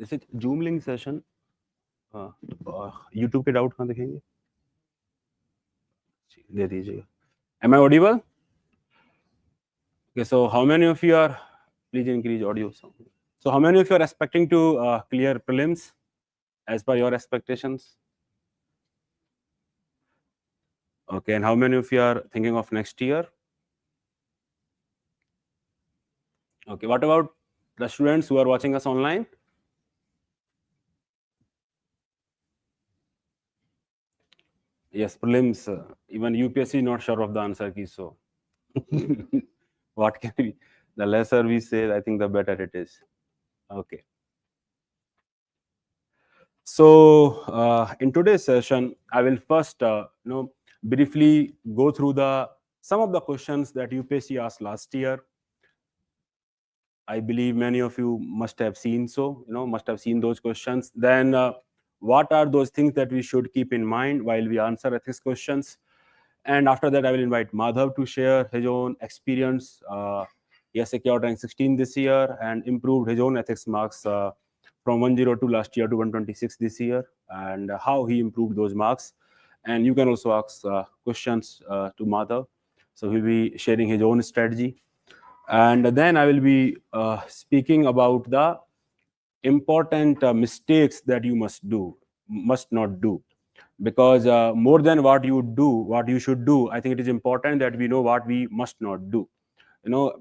जैसे zoom link session YouTube के doubt कहाँ देखेंगे, दे दीजिएगा. Am I audible? Okay, so how many of you are, please increase audio sound. So how many of you are expecting to clear prelims as per your expectations? Okay, and how many of you are thinking of next year? Okay, what about the students who are watching us online? Yes, prelims, even UPSC is not sure of the answer key, so what can we, the lesser we say, I think the better it is. Okay. So in today's session, I will first briefly go through some of the questions that UPSC asked last year. I believe many of you must have seen must have seen those questions. Then what are those things that we should keep in mind while we answer ethics questions? And after that, I will invite Madhav to share his own experience. He has secured rank 16 this year and improved his own ethics marks from 102 last year to 126 this year, and how he improved those marks. And you can also ask questions to Madhav. So he'll be sharing his own strategy. And then I will be speaking about the important mistakes that you must not do. Because more than what you should do, I think it is important that we know what we must not do.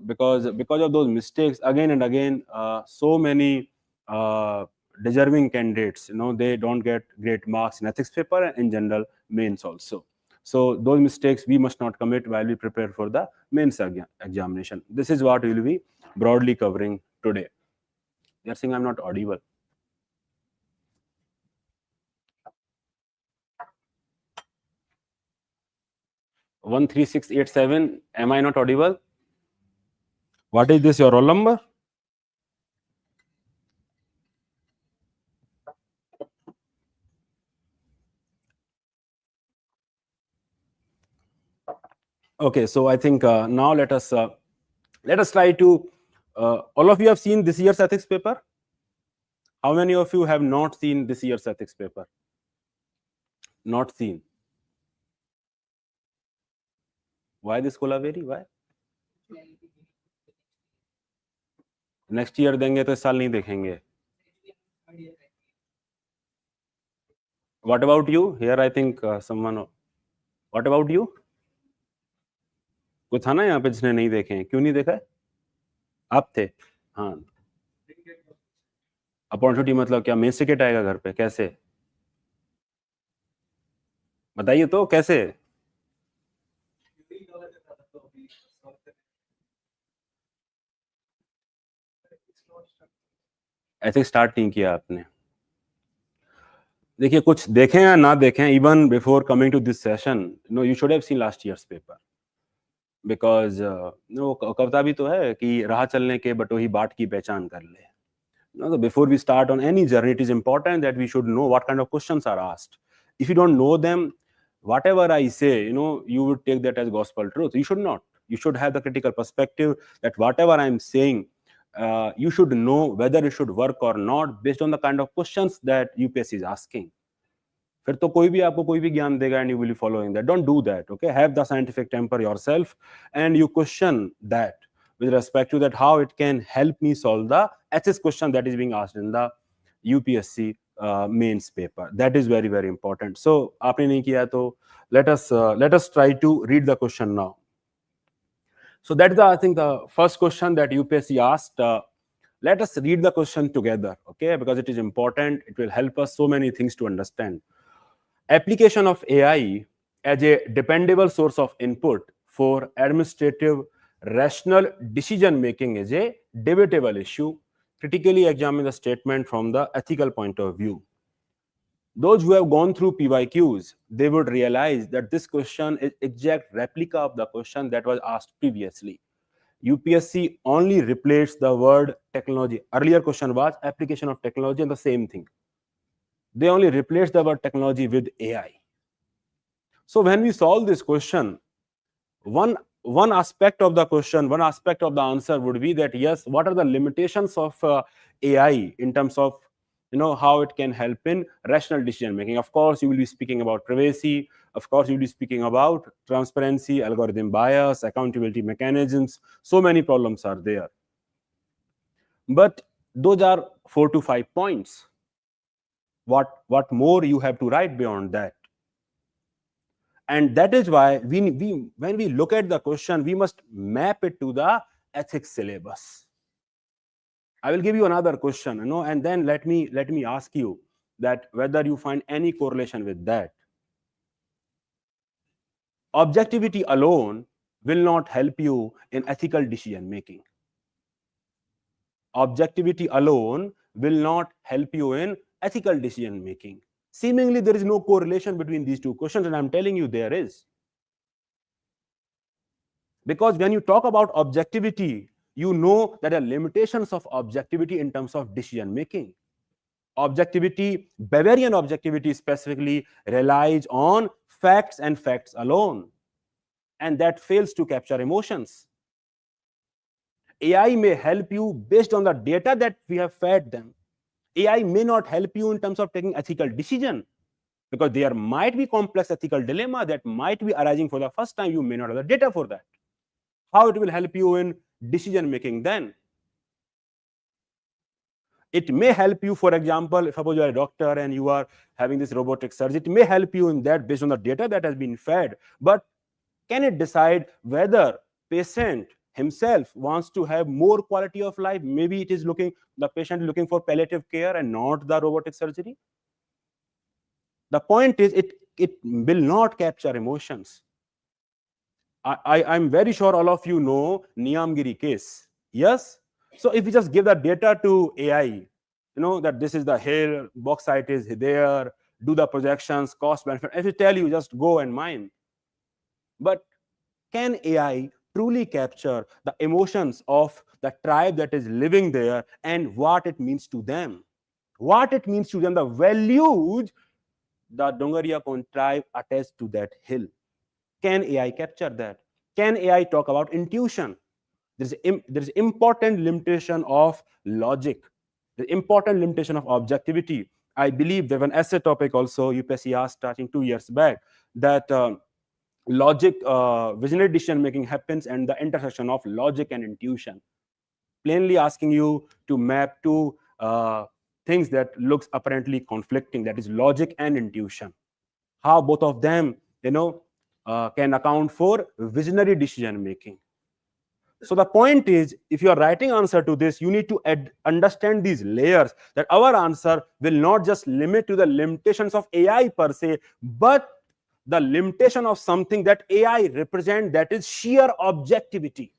Because of those mistakes, again and again, so many deserving candidates, they don't get great marks in ethics paper and in general mains also. So those mistakes we must not commit while we prepare for the mains examination. This is what we will be broadly covering today. They are saying I'm not audible. One 13687. Am I not audible? What is this, your roll number? Okay, so I think now let us try to. All of you have seen this year's ethics paper. How many of you have not seen this year's ethics paper? Not seen. Why this Kolaveri? Why? Next year देंगे तो इस साल नहीं देखेंगे. What about you? Here I think someone. What about you? कोई था ना यहाँ पे जिसने नहीं देखे हैं? क्यों नहीं देखा है? आप थे? हाँ. अपॉर्चुनिटी मतलब क्या? मेस टिकट आएगा घर पे? कैसे बताइए तो, कैसे? ऐसे स्टार्ट नहीं किया आपने. देखिए, कुछ देखें या ना देखें, even before coming to this session, you should have seen last year's paper. Because Kavita भी तो है कि राह चलने के बटोही बाट की पहचान कर ले. So before we start on any journey, it is important that we should know what kind of questions are asked. If you don't know them, whatever I say, you would take that as gospel truth. You should not. You should have the critical perspective that whatever I'm saying, you should know whether it should work or not based on the kind of questions that UPSC is asking. फिर तो कोई भी आपको कोई भी ज्ञान देगा and you will be following that. Don't do that. Okay, have the scientific temper yourself and you question that with respect to that how it can help me solve the ethics question that is being asked in the UPSC mains paper. That is very, very important. So आपने नहीं किया तो let us try to read the question now. So that is I think the first question that UPSC asked. Let us read the question together, okay? Because it is important. It will help us so many things to understand. Application of AI as a dependable source of input for administrative rational decision making is a debatable issue. Critically examine the statement from the ethical point of view. Those who have gone through PYQs, they would realize that this question is exact replica of the question that was asked previously. UPSC only replaced the word technology. Earlier question was application of technology and the same thing. They only replaced the word technology with AI. So when we solve this question, one aspect of the question, one aspect of the answer would be that yes, what are the limitations of AI in terms of how it can help in rational decision making. Of course, you will be speaking about privacy. Of course, you will be speaking about transparency, algorithm bias, accountability mechanisms. So many problems are there. But those are 4 to 5 points. What more you have to write beyond that? And that is why when we look at the question, we must map it to the ethics syllabus. I will give you another question, and then let me ask you that whether you find any correlation with that. Objectivity alone will not help you in ethical decision making. Objectivity alone will not help you in ethical decision making. Seemingly, there is no correlation between these two questions, and I'm telling you there is. Because when you talk about objectivity, you know that there are limitations of objectivity in terms of decision making. Objectivity, Bavarian objectivity specifically, relies on facts and facts alone, and that fails to capture emotions. AI may help you based on the data that we have fed them. AI may not help you in terms of taking ethical decision, because there might be complex ethical dilemma that might be arising for the first time. You may not have the data for that. How it will help you in decision making then? It may help you, for example, suppose you are a doctor and you are having this robotic surgery, it may help you in that based on the data that has been fed. But can it decide whether patient himself wants to have more quality of life? Maybe the patient is looking for palliative care and not the robotic surgery. The point is, it will not capture emotions. I'm very sure all of you know Niyamgiri case. Yes? So if we just give the data to AI, that this is the hill, bauxite is there, do the projections, cost benefit. If it tell you, just go and mine. But can AI truly capture the emotions of the tribe that is living there and what it means to them? What it means to them, the values the Dongariyapon tribe attached to that hill. Can AI capture that? Can AI talk about intuition? There's important limitation of logic, the important limitation of objectivity. I believe there was an essay topic also UPSC asked starting 2 years back, that logic, visionary decision making happens and the intersection of logic and intuition. Plainly asking you to map two things that looks apparently conflicting, that is logic and intuition. How both of them, can account for visionary decision making. So the point is, if you are writing answer to this, you need to understand these layers, that our answer will not just limit to the limitations of AI per se, but the limitation of something that AI represent, that is sheer objectivity.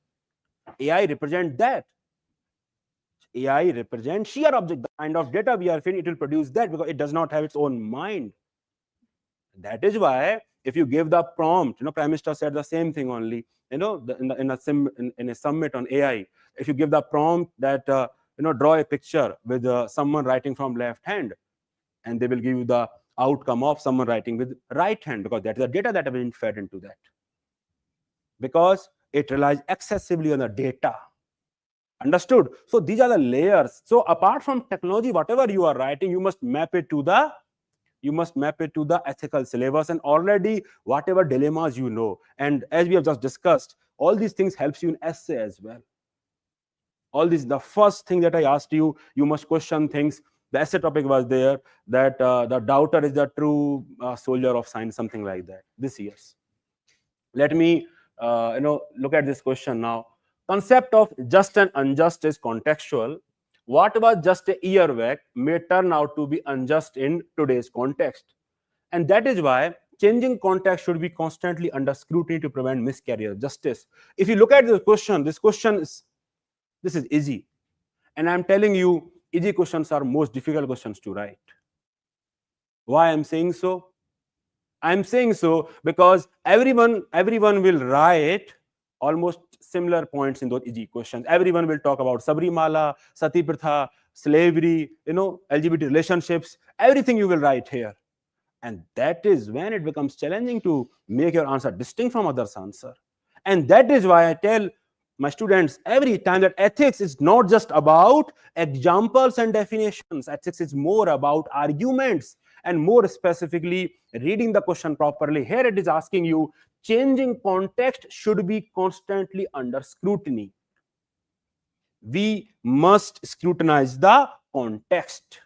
AI represent that. AI represents sheer object. The kind of data we are feeding, it will produce that, because it does not have its own mind. That is why if you give the prompt, Prime Minister said the same thing only, in a summit on AI. If you give the prompt that, draw a picture with someone writing from left hand, and they will give you the outcome of someone writing with right hand, because that is the data that has been fed into that. Because it relies excessively on the data. Understood? So these are the layers. So apart from technology, whatever you are writing, you must map it to the ethical syllabus, and already whatever dilemmas and as we have just discussed, all these things helps you in essay as well. All this, the first thing that I asked you must question things. The essay topic was there, that the doubter is the true soldier of science, something like that, this year's. Let me look at this question now. Concept of just and unjust is contextual. What was just a year back may turn out to be unjust in today's context. And that is why changing context should be constantly under scrutiny to prevent miscarriage of justice. If you look at this question is easy. And I'm telling you, easy questions are most difficult questions to write. Why I'm saying so? I'm saying so because everyone will write almost similar points in those easy questions. Everyone will talk about Sabrimala, Sati Pratha, slavery, LGBT relationships, everything you will write here. And that is when it becomes challenging to make your answer distinct from others' answer. And that is why I tell my students, every time, that ethics is not just about examples and definitions. Ethics is more about arguments, and more specifically, reading the question properly. Here it is asking you, changing context should be constantly under scrutiny. We must scrutinize the context.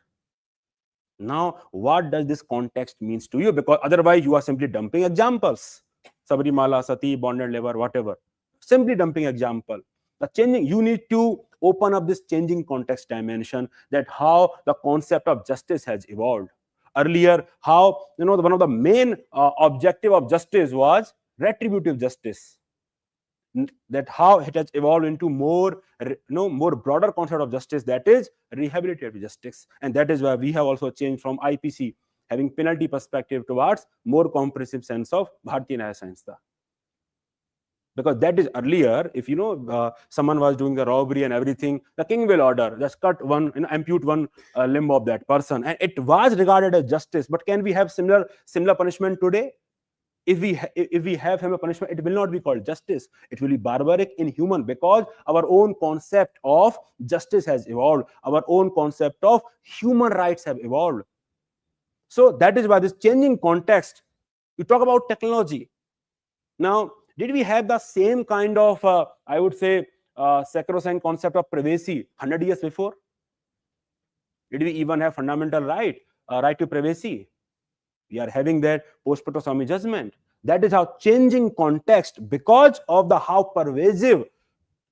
Now, what does this context means to you? Because otherwise, you are simply dumping examples. Sabarimala, Sati, bonded labor, whatever. Simply dumping example. The changing, you need to open up this changing context dimension, that how the concept of justice has evolved. Earlier, how, one of the main objective of justice was retributive justice. That how it has evolved into more broader concept of justice, that is rehabilitative justice. And that is why we have also changed from IPC having penalty perspective towards more comprehensive sense of Bharatiya Nyaya Sanhita. Because that is earlier, if someone was doing the robbery and everything, the king will order, just cut one, ampute one limb of that person, and it was regarded as justice. But can we have similar punishment today? If we have him a punishment, it will not be called justice. It will be barbaric, inhuman, because our own concept of justice has evolved. Our own concept of human rights have evolved. So that is why this changing context. You talk about technology. Now, did we have the same kind of, I would say, sacrosanct concept of privacy 100 years before? Did we even have fundamental right to privacy? We are having that post-Potosamy judgment. That is how changing context, because of the how pervasive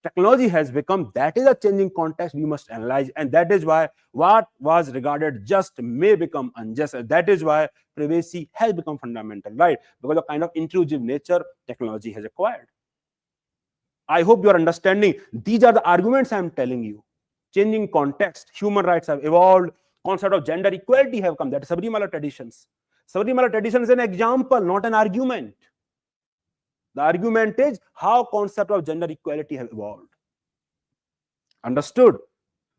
technology has become, that is a changing context we must analyze. And that is why what was regarded just may become unjust. And that is why privacy has become fundamental right, because of the kind of intrusive nature technology has acquired. I hope you are understanding. These are the arguments I am telling you. Changing context, human rights have evolved, concept of gender equality have come. That is Sabarimala traditions. Sabarimala tradition is an example, not an argument. The argument is how concept of gender equality have evolved. Understood?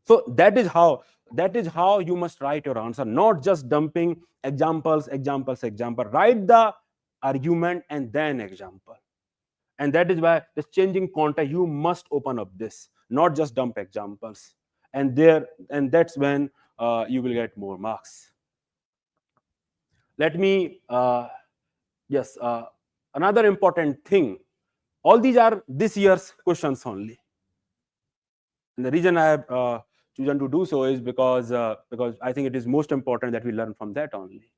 So that is how you must write your answer, not just dumping examples. Write the argument and then example. And that is why this changing context, you must open up this, not just dump examples. And that's when you will get more marks. Let me, another important thing. All these are this year's questions only. And the reason I have chosen to do so is because I think it is most important that we learn from that only.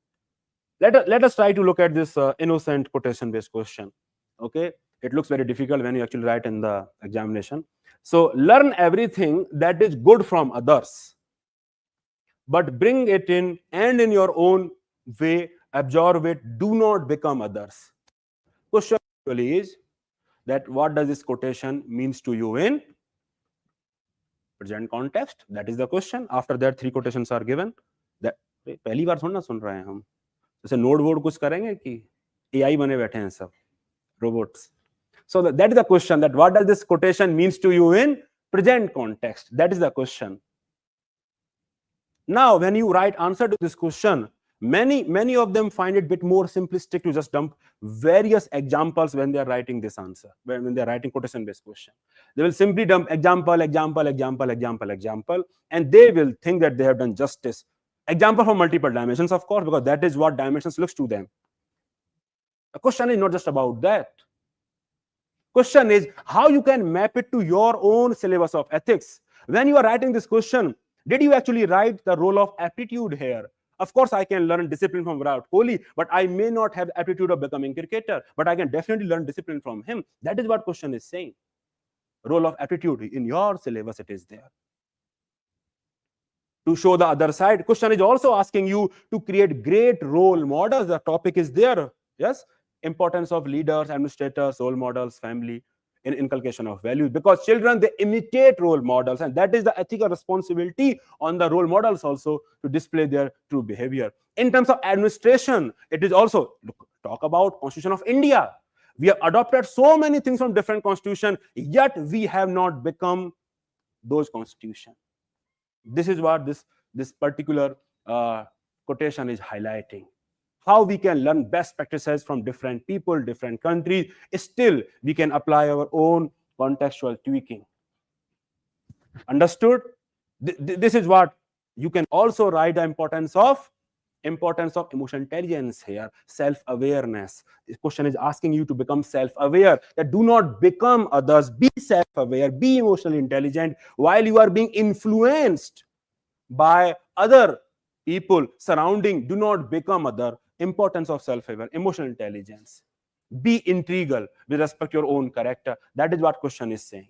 Let us try to look at this innocent quotation-based question. Okay, it looks very difficult when you actually write in the examination. So learn everything that is good from others, but bring it in and in your own way, absorb it, do not become others. Question actually is that what does this quotation means to you in present context? That is the question. After that, 3 quotations are given. That पहली बार थोड़ा ना सुन रहे हैं हम, जैसे note vote कुछ करेंगे कि AI बने बैठे हैं सब robots. So that is the question, that what does this quotation means to you in present context? That is the question. Now, when you write answer to this question, many of them find it a bit more simplistic to just dump various examples when they are writing this answer, when they are writing quotation-based question. They will simply dump example, and they will think that they have done justice. Example from multiple dimensions, of course, because that is what dimensions looks to them. The question is not just about that. Question is how you can map it to your own syllabus of ethics. When you are writing this question, did you actually write the role of aptitude here? Of course, I can learn discipline from Virat Kohli, but I may not have aptitude of becoming cricketer, but I can definitely learn discipline from him. That is what question is saying. Role of aptitude in your syllabus, it is there. To show the other side, question is also asking you to create great role models. The topic is there. Yes, importance of leaders, administrators, role models, family, in inculcation of values, because children, they imitate role models, and that is the ethical responsibility on the role models also to display their true behavior. In terms of administration, it is also talk about Constitution of India. We have adopted so many things from different constitution, yet we have not become those constitution. This is what this particular quotation is highlighting. How we can learn best practices from different people, different countries. Still, we can apply our own contextual tweaking. Understood? This is what you can also write the importance of emotional intelligence here, self-awareness. This question is asking you to become self-aware, that do not become others, be self-aware, be emotionally intelligent while you are being influenced by other people surrounding. Do not become other. Importance of self-aware, emotional intelligence. Be integral with respect to your own character. That is what question is saying.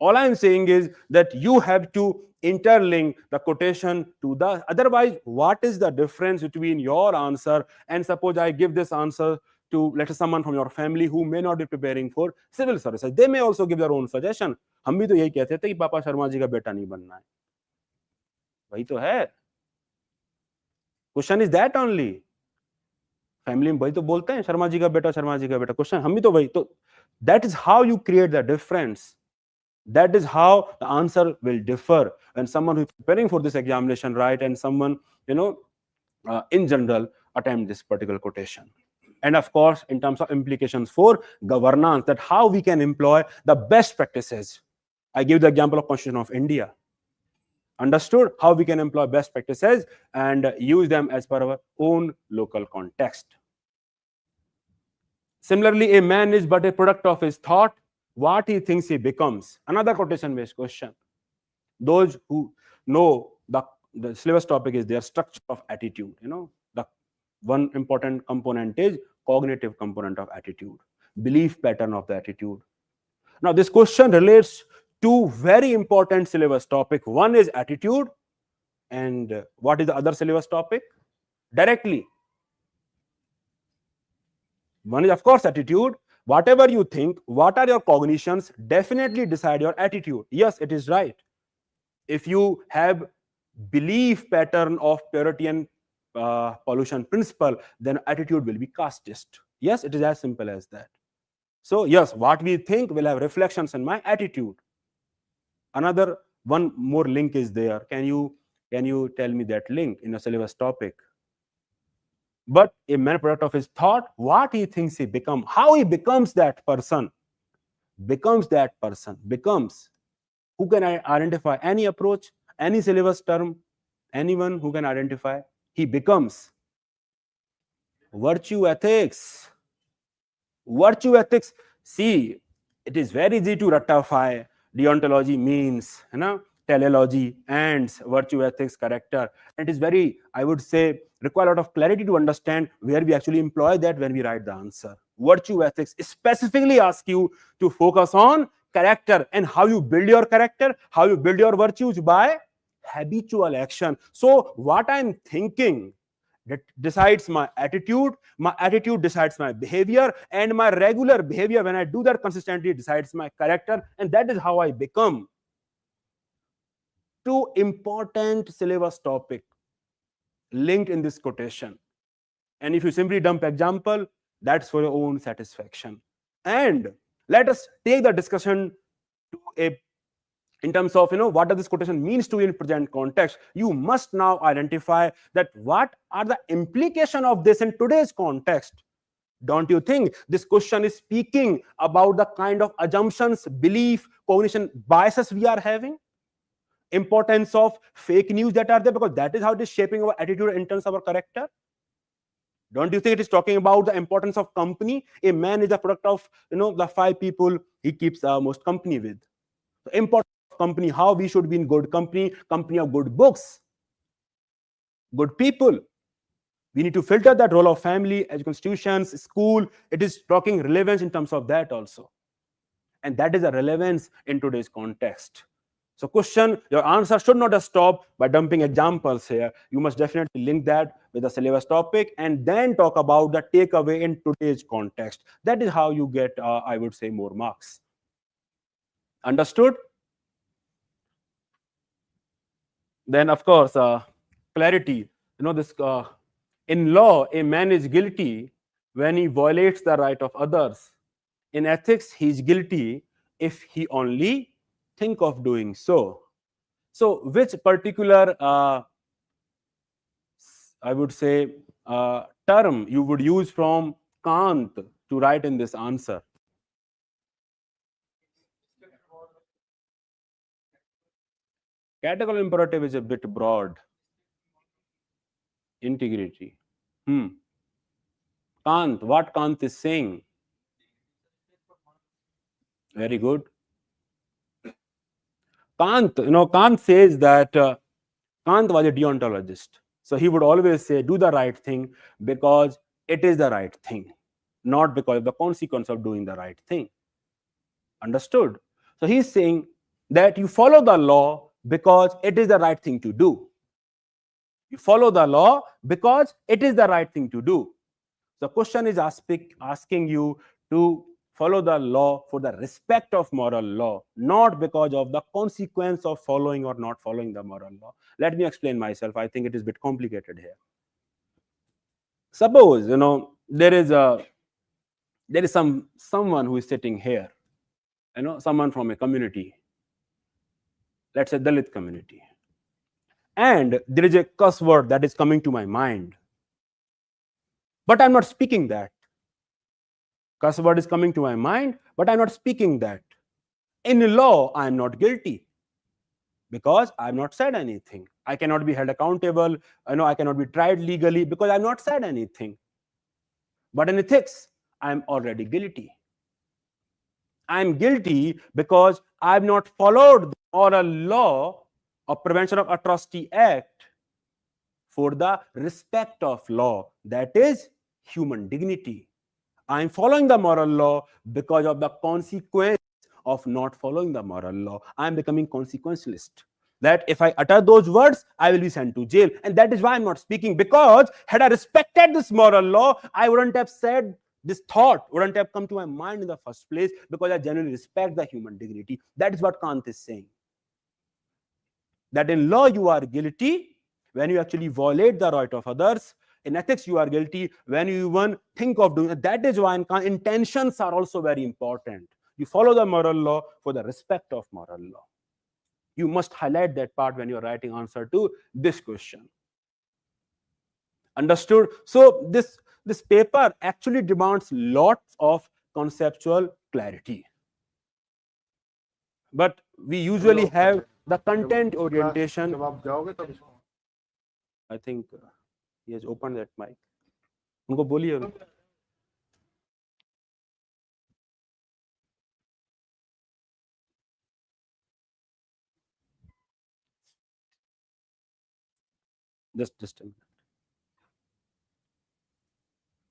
All I'm saying is that you have to interlink the quotation to the, otherwise what is the difference between your answer and suppose I give this answer to, let's say, someone from your family who may not be preparing for civil services. They may also give their own suggestion. हम भी तो यही कहते थे कि पापा शर्मा जी का बेटा नहीं बनना है, वही तो है. Question is that only. Family में वही तो बोलते हैं, शर्मा जी का बेटा, शर्मा जी का बेटा. क्वेश्चन हम भी तो वही. तो that is how you create the difference. That is how the answer will differ when someone who is preparing for this examination, right, and someone, in general attempt this particular quotation. And of course, in terms of implications for governance, that how we can employ the best practices. I give the example of Constitution of India. Understood? How we can employ best practices and use them as per our own local context. Similarly, a man is but a product of his thought. What he thinks he becomes. Another quotation-based question. Those who know the syllabus topic is their structure of attitude. The one important component is cognitive component of attitude, belief pattern of the attitude. Now, this question relates to very important syllabus topic. One is attitude, and what is the other syllabus topic? Directly. One is, of course, attitude. Whatever you think, what are your cognitions, definitely decide your attitude. Yes, it is right. If you have belief pattern of purity and pollution principle, then attitude will be casteist. Yes, it is as simple as that. So yes, what we think will have reflections in my attitude. Another one more link is there. Can you tell me that link in a syllabus topic? But a man product of his thought, what he thinks he becomes, how he becomes that person. Becomes. Who can identify any approach, any syllabus term, anyone who can identify? He becomes. Virtue ethics. See, it is very easy to ratify deontology means, teleology, ends, virtue ethics, character. It is very, I would say, require a lot of clarity to understand where we actually employ that when we write the answer. Virtue ethics specifically ask you to focus on character and how you build your character, how you build your virtues by habitual action. So what I'm thinking, that decides my attitude decides my behavior, and my regular behavior, when I do that consistently, decides my character, and that is how I become. Two important syllabus topic linked in this quotation, and if you simply dump example, that's for your own satisfaction. And let us take the discussion to in terms of what does this quotation means to you in present context. You must now identify that what are the implication of this in today's context. Don't you think this question is speaking about the kind of assumptions, belief, cognition biases we are having? Importance of fake news that are there, because that is how it is shaping our attitude in terms of our character. Don't you think it is talking about the importance of company? A man is a product of the 5 people he keeps most company with. The importance of company, how we should be in good company of good books, good people. We need to filter that role of family, education institutions, school. It is talking relevance in terms of that also. And that is a relevance in today's context. So question, your answer should not just stop by dumping examples here. You must definitely link that with the syllabus topic and then talk about the takeaway in today's context. That is how you get, I would say, more marks. Understood? Then, of course, clarity. This in law, a man is guilty when he violates the right of others. In ethics, he is guilty if he only think of doing so. So, which particular, I would say, term you would use from Kant to write in this answer? Categorical imperative is a bit broad. Integrity. Kant, what Kant is saying? Very good. Kant, Kant says that Kant was a deontologist. So he would always say, do the right thing because it is the right thing, not because of the consequence of doing the right thing. Understood? So he's saying that you follow the law because it is the right thing to do. You follow the law because it is the right thing to do. The question is asking you to follow the law for the respect of moral law, not because of the consequence of following or not following the moral law. Let me explain myself. I think it is a bit complicated here. Suppose, there is someone who is sitting here, someone from a community, let's say Dalit community, and there is a cuss word that is coming to my mind, but I'm not speaking that. Cuss word is coming to my mind, but I'm not speaking that. In law, I'm not guilty because I've not said anything. I cannot be held accountable. I cannot be tried legally because I've not said anything. But in ethics, I'm already guilty. I'm guilty because I've not followed the moral law of Prevention of Atrocity Act for the respect of law, that is human dignity. I'm following the moral law because of the consequence of not following the moral law. I'm becoming consequentialist. That if I utter those words, I will be sent to jail. And that is why I'm not speaking, because had I respected this moral law, I wouldn't have said this thought, wouldn't have come to my mind in the first place, because I genuinely respect the human dignity. That is what Kant is saying. That in law you are guilty when you actually violate the right of others. In ethics, you are guilty when you even think of doing it. That is why intentions are also very important. You follow the moral law for the respect of moral law. You must highlight that part when you're writing answer to this question. Understood? So this paper actually demands lots of conceptual clarity. But we usually have the content orientation. I think he has opened that mic. उनको बोलिए. Just a minute.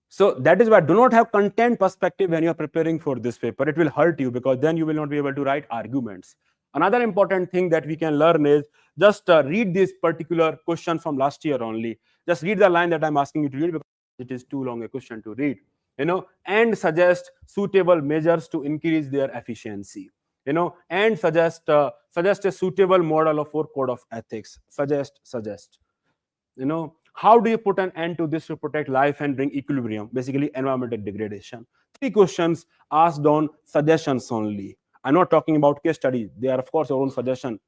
So that is why do not have content perspective when you are preparing for this paper. It will hurt you, because then you will not be able to write arguments. Another important thing that we can learn is just read this particular question from last year only. Just read the line that I'm asking you to read, because it is too long a question to read. And suggest suitable measures to increase their efficiency. And suggest a suitable model of for code of ethics. Suggest. How do you put an end to this to protect life and bring equilibrium? Basically, environmental degradation. 3 questions asked on suggestions only. I'm not talking about case studies. They are, of course, your own suggestions.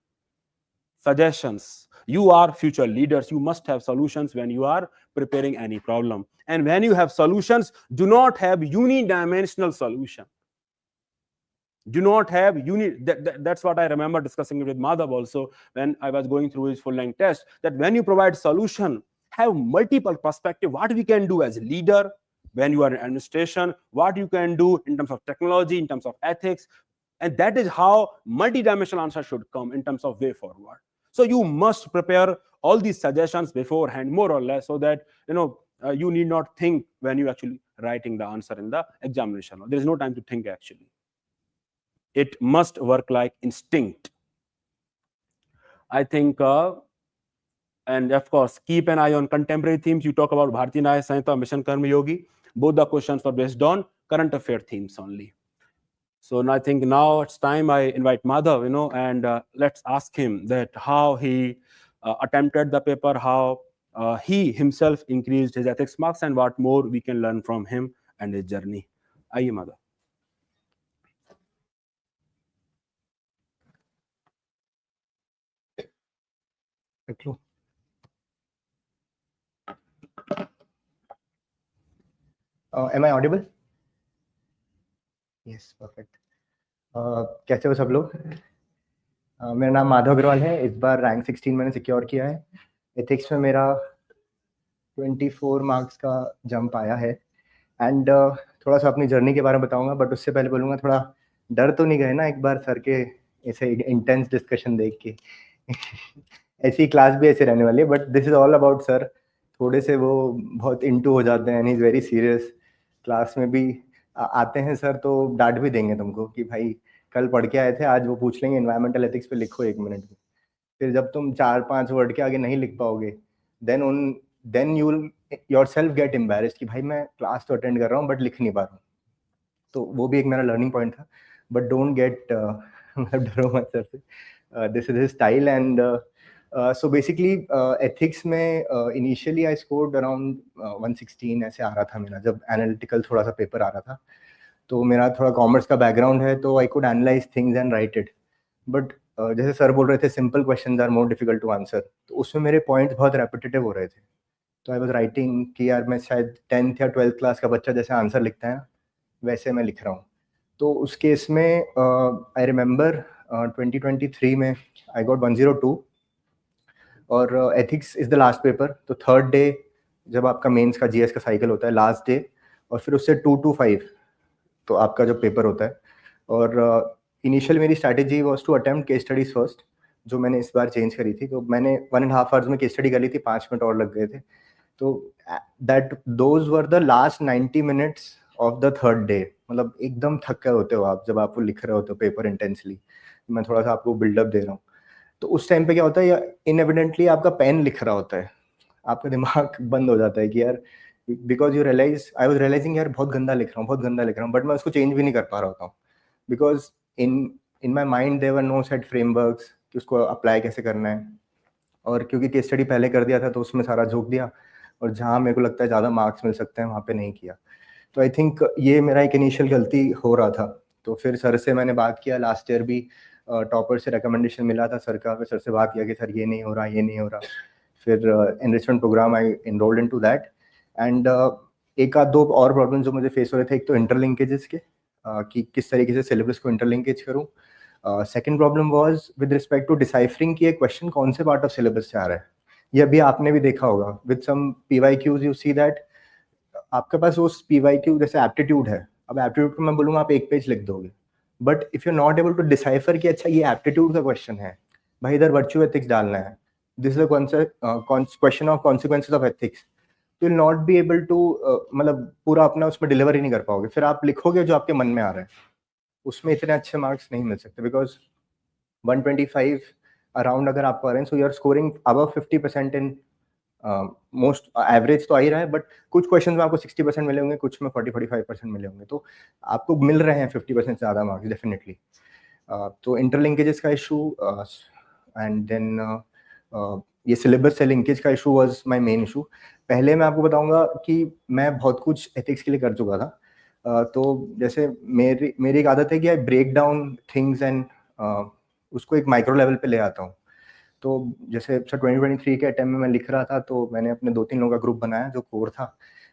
You are future leaders. You must have solutions when you are preparing any problem. And when you have solutions, do not have unidimensional solution. Do not have that's what I remember discussing it with Madhav also when I was going through his full-length test, that when you provide solution, have multiple perspective, what we can do as a leader when you are in administration, what you can do in terms of technology, in terms of ethics, and that is how multidimensional answer should come in terms of way forward. So you must prepare all these suggestions beforehand, more or less, so that you need not think when you actually writing the answer in the examination. There is no time to think actually. It must work like instinct. I think, and of course, keep an eye on contemporary themes. You talk about Bharatiya Nyaya Sanhita, Mission Karma Yogi. Both the questions were based on current affair themes only. So I think now it's time I invite Madhav, and let's ask him that how he attempted the paper, how he himself increased his ethics marks, and what more we can learn from him and his journey. Aiye, Madhav. Am I audible? Yes, perfect. कैसे हो सब लोग? मेरा नाम माधव अग्रवाल है। इस बार rank 16 मैंने secure किया है। एथिक्स में मेरा 24 मार्क्स का जंप आया है। एंड थोड़ा सा अपनी जर्नी के बारे में बताऊंगा, बट उससे पहले बोलूँगा थोड़ा डर तो नहीं गए ना एक बार सर के ऐसे इंटेंस डिस्कशन देख के। ऐसी क्लास भी ऐसे रहने वाली है, but this is all about sir. थोड़े से वो बहुत इंटू हो जाते हैं and is very serious. Class में भी आते हैं सर तो डांट भी देंगे तुमको कि भाई कल पढ़ के आए थे, आज वो पूछ लेंगे एनवायरमेंटल एथिक्स पे लिखो 1 मिनट में। फिर जब तुम 4-5 वर्ड के आगे नहीं लिख पाओगे, then you will yourself get embarrassed कि भाई मैं क्लास तो अटेंड कर रहा हूँ बट लिख नहीं पा रहा हूँ। तो वो भी एक मेरा लर्निंग पॉइंट था। बट डोंट गेट मतलब डरो मत सर से। This is his style. And so basically ethics में इनिशियली आई स्कोर्ड अराउंड 116 ऐसे आ रहा था मेरा, जब एनालिटिकल थोड़ा सा पेपर आ रहा था। तो मेरा थोड़ा कॉमर्स का बैकग्राउंड है, तो I could analyse things and write it. But जैसे सर बोल रहे थे simple questions are more difficult to answer, तो उसमें मेरे पॉइंट्स बहुत रेपिटेटिव हो रहे थे। तो आई वाज राइटिंग कि यार मैं शायद 10th या 12th क्लास का बच्चा जैसे आंसर लिखता है ना, वैसे मैं लिख रहा हूँ। तो उस केस में आई रिमेंबर 2023 में आई गॉट 102। और ethics is the last paper. तो थर्ड डे जब आपका मेंस का जीएस का साइकिल होता है, लास्ट डे, और फिर उससे 2 to 5 तो आपका जो पेपर होता है। और इनिशियल मेरी strategy was to attempt case studies first, जो मैंने इस बार चेंज करी थी। तो मैंने 1.5 आवर्स में केस स्टडी कर ली थी, 5 मिनट और लग गए थे। तो that those were the last 90 minutes of the third day. मतलब एकदम थक गए होते हो आप जब आप वो लिख रहे होते हो पेपर इंटेंसली। मैं थोड़ा सा आपको बिल्डअप दे रहा हूँ। तो उस टाइम पे क्या होता है, इनएविडेंटली आपका पेन लिख रहा होता है, आपका दिमाग बंद हो जाता है कि यार, because you realise, I was realising यार बहुत गंदा लिख रहा हूँ, बहुत गंदा लिख रहा हूँ, बट मैं उसको चेंज भी नहीं कर पा रहा होता हूँ। Because in in my mind there were no set frameworks कि उसको अप्लाई कैसे करना है। और क्योंकि केस स्टडी पहले कर दिया था तो उसमें सारा झोंक दिया, और जहाँ मेरे को लगता है ज़्यादा मार्क्स मिल सकते हैं वहाँ पे नहीं किया। तो आई थिंक ये मेरा एक इनिशियल गलती हो रहा था। तो फिर सर से मैंने बात किया, लास्ट ईयर भी टॉपर से रिकमेंडेशन मिला था सर का। फिर सर से बात किया कि सर ये नहीं हो रहा, ये नहीं हो रहा। फिर enrichment programme I enrolled into that. And एक आध दो और प्रॉब्लम जो मुझे फेस हो रहे थे, एक तो इंटरलिंकेजेस के, कि किस तरीके से सिलेबस को इंटरलिंकेज करूँ। Second problem was with respect to deciphering कि एक क्वेश्चन कौन से पार्ट ऑफ सिलेबस से आ रहा है। ये अभी आपने भी देखा होगा with some PYQs, you see that आपके पास वो पीवाईक्यू जैसे एप्टीट्यूड है। अब एप्टीट्यूड को मैं बोलूँगा आप एक पेज लिख दोगे, but if you not able to decipher कि अच्छा ये एप्टीट्यूड का क्वेश्चन है, भाई इधर वर्चुअल एथिक्स डालना है, this is question of consequences of ethics, तो will not be able to, मतलब पूरा अपना उसमें डिलीवर ही नहीं कर पाओगे। फिर आप लिखोगे जो आपके मन में आ रहा है, उसमें इतने अच्छे मार्क्स नहीं मिल सकते। बिकॉज 125 अराउंड अगर आपको आ रहे हैं, so you are scoring above 50% in most. Average तो आ ही रहा है, बट कुछ क्वेश्चन में आपको 60% मिले होंगे, कुछ में 40-45% मिले होंगे। तो आपको मिल रहे हैं 50% से ज़्यादा मार्क्स डेफिनेटली। तो इंटरलिंकेजेस का इशू, एंड देन ये सिलेबस से लिंकेज का issue was my main issue. पहले मैं आपको बताऊंगा कि मैं बहुत कुछ एथिक्स के लिए कर चुका था। तो जैसे मेरी एक आदत है कि I break down things and उसको एक माइक्रो लेवल पे ले आता हूँ। तो जैसे सर 2023 के अटेम्प्ट में मैं लिख रहा था, तो मैंने अपने 2-3 लोगों का ग्रुप बनाया जो कोर था।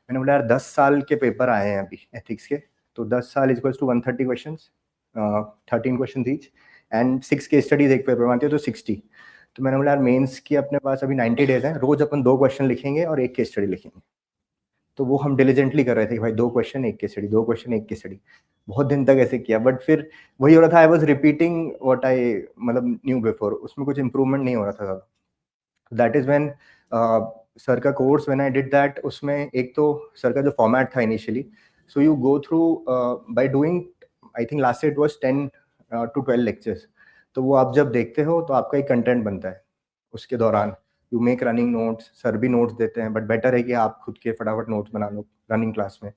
मैंने बोला यार 10 साल के पेपर आए हैं अभी एथिक्स के, तो 10 साल equals to 130 question, 13 question each, and 6 case studies एक पेपर में आती है, तो 60। तो मैंने बोला यार मेंस की अपने पास अभी 90 डेज हैं, रोज अपन 2 क्वेश्चन लिखेंगे और एक केस स्टडी लिखेंगे। तो वो हम डिलीजेंटली कर रहे थे कि भाई 2 question 1 case study, 2 question 1 case study. बहुत दिन तक ऐसे किया, बट फिर वही हो रहा था, I was repeating what I मतलब न्यू बिफोर, उसमें कुछ इंप्रूवमेंट नहीं हो रहा था ज़्यादा। दैट इज व्हेन सर का course, when I did that, उसमें एक तो सर का जो फॉर्मेट था initially, so you go through by doing, I think last it was 10 to 12 lectures. तो वो आप जब देखते हो तो आपका एक कंटेंट बनता है उसके दौरान। You make running notes, sir भी नोट्स देते हैं, बट बेटर है कि आप खुद के फटाफट नोट्स बना लो रनिंग क्लास में।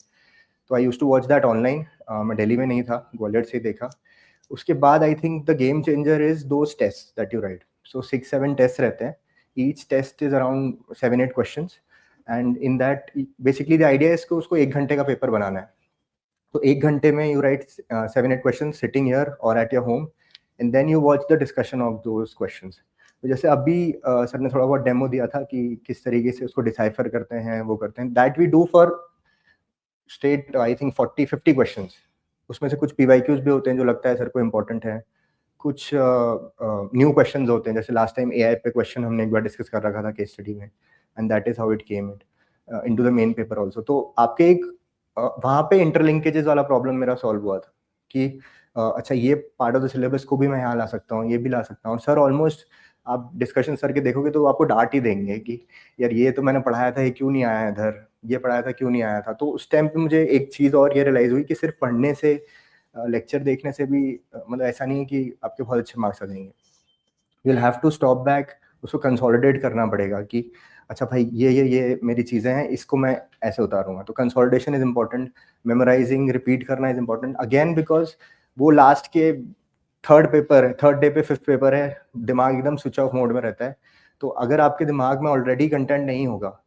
तो I use to watch that online. मैं दिल्ली में नहीं था, ग्वालियर से ही देखा। उसके बाद I think the game changer is those test that you write. So 6-7 test रहते हैं, each test is around 7-8 questions, and in that basically the idea is कि उसको 1 घंटे का पेपर बनाना है। तो 1 घंटे में you write 7-8 question sitting here और at your home, and then you watch the discussion of those questions. तो जैसे अभी सर ने थोड़ा बहुत डेमो दिया था कि किस तरीके से उसको डिसाइफर करते हैं, वो करते हैं, that we do for state I think 40-50 questions. उसमें से कुछ पीवाईक्यूज भी होते हैं जो लगता है सर को इम्पोर्टेंट है, कुछ न्यू क्वेश्चंस होते हैं, जैसे लास्ट टाइम एआई पे क्वेश्चन हमने एक बार डिस्कस कर रखा था केस स्टडी में, and that is how it came it into the main paper also. तो आपके एक वहाँ पे इंटरलिंकेजेस वाला प्रॉब्लम मेरा सॉल्व हुआ था कि अच्छा ये पार्ट ऑफ द सिलेबस को भी मैं यहाँ ला सकता हूँ, ये भी ला सकता हूँ। सर ऑलमोस्ट आप डिस्कशन सर के देखोगे तो आपको डांट ही देंगे कि यार ये तो मैंने पढ़ाया था, ये क्यों नहीं आया इधर, ये पढ़ाया था क्यों नहीं आया था। तो उस टाइम पे मुझे एक चीज़ और ये रियलाइज हुई कि सिर्फ पढ़ने से, लेक्चर देखने से भी मतलब ऐसा नहीं है कि आपके बहुत अच्छे मार्क्स आ जाएंगे। You will have to stop back, उसको कंसोलिडेट करना पड़ेगा कि अच्छा भाई ये मेरी चीज़ें हैं, इसको मैं ऐसे उतारूंगा। तो consolidation is important, memorising, repeat करना इज इंपॉर्टेंट अगेन, बिकॉज वो लास्ट के थर्ड डे पे फिफ्थ पेपर है, दिमाग एकदम स्विच ऑफ मोड में रहता है। तो अगर आपके दिमाग में ऑलरेडी कंटेंट नहीं होगा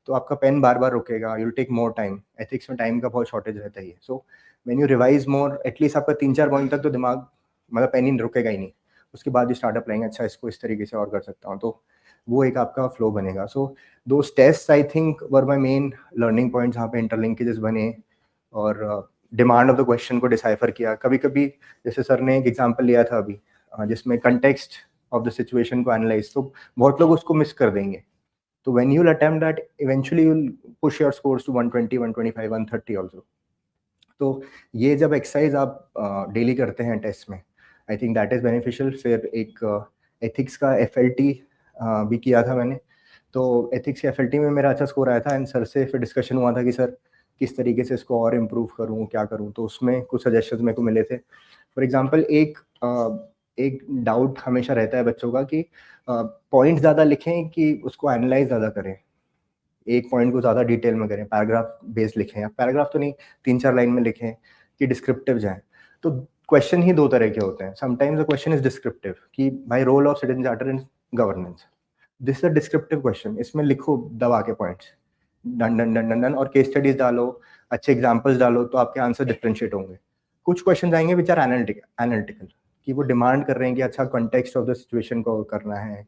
तो आपका पेन बार बार रुकेगा, you will take more time. Ethics में टाइम का बहुत शॉर्टेज रहता है। So when you revise more, at least आपका 3-4 पॉइंट तक तो दिमाग मतलब पेन ही रुकेगा ही नहीं। उसके बाद ही स्टार्ट अप्लाइंग, अच्छा इसको इस तरीके से और कर सकता हूँ, तो वो एक आपका फ्लो बनेगा। So those test I think were my main learning point, जहाँ पे इंटरलिंकेजेस बने और डिमांड ऑफ द क्वेश्चन को डिसाइफर किया। कभी कभी जैसे सर ने एक एग्जांपल लिया था अभी जिसमें कंटेक्स्ट ऑफ द सिचुएशन को एनालाइज, तो बहुत लोग उसको मिस कर देंगे। तो when you will attempt that, eventually you will push your scores to 120, 125, 130 also. तो ये जब एक्सरसाइज आप डेली करते हैं टेस्ट में, आई थिंक दैट इज़ बेनिफिशियल। फिर एक एथिक्स का FLT भी किया था मैंने, तो एथिक्स के FLT में मेरा अच्छा स्कोर आया था, एंड सर से फिर डिस्कशन हुआ था कि सर किस तरीके से इसको और इम्प्रूव करूँ, क्या करूँ। तो उसमें कुछ सजेशंस मेरे को मिले थे। फॉर एग्जांपल एक डाउट हमेशा रहता है बच्चों का कि पॉइंट ज़्यादा लिखें कि उसको एनालाइज ज़्यादा करें, एक पॉइंट को ज़्यादा डिटेल में करें, पैराग्राफ बेस्ड लिखें, या पैराग्राफ तो नहीं 3-4 लाइन में लिखें कि डिस्क्रिप्टिव जाए। तो क्वेश्चन ही दो तरह के होते हैं। Sometimes the question is descriptive कि भाई role of citizen charter in governance, this is a descriptive question, इसमें लिखो दबा के points, done done done done done, और केस स्टडीज डालो, अच्छे एग्जाम्पल्स डालो, तो आपके आंसर डिफ्रेंशिएट होंगे। कुछ क्वेश्चन आएंगे विच आर एनालिटिकल, कि वो डिमांड कर रहे हैं कि अच्छा कॉन्टेक्स्ट ऑफ द सिचुएशन को करना है,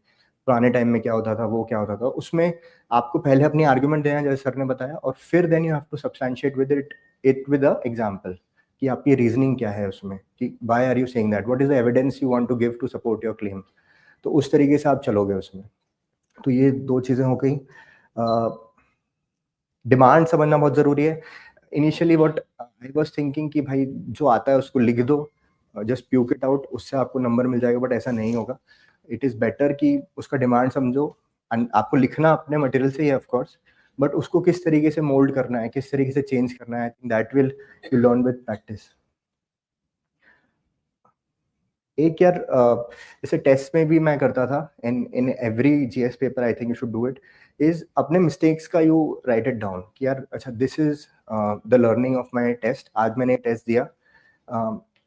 पुराने टाइम में क्या होता था, वो क्या होता था। उसमें आपको पहले अपनी आर्ग्यूमेंट देना जैसे सर ने बताया, और फिर then you have to substantiate it with a example कि आपकी रीजनिंग क्या है उसमें, कि why are you saying that, what is the evidence you want to give to support your claim. तो उस तरीके से आप चलोगे उसमें। तो ये दो चीज़ें हो गई। डिमांड समझना बहुत ज़रूरी है। Initially what I was thinking कि भाई जो आता है उसको लिख दो, जस्ट प्यूक इट आउट, उससे आपको नंबर मिल जाएगा, बट ऐसा नहीं होगा। इट इज़ बेटर कि उसका डिमांड समझो, आपको लिखना अपने मटेरियल से ही है ऑफ कोर्स, बट उसको किस तरीके से मोल्ड करना है, किस तरीके से चेंज करना है, that will you learn with practice. एक यार जैसे टेस्ट में भी मैं करता था, in every GS paper I think you should do it, is अपने मिस्टेक्स का यू राइट इट डाउन कि यार अच्छा this is the learning of my test. आज मैंने टेस्ट दिया,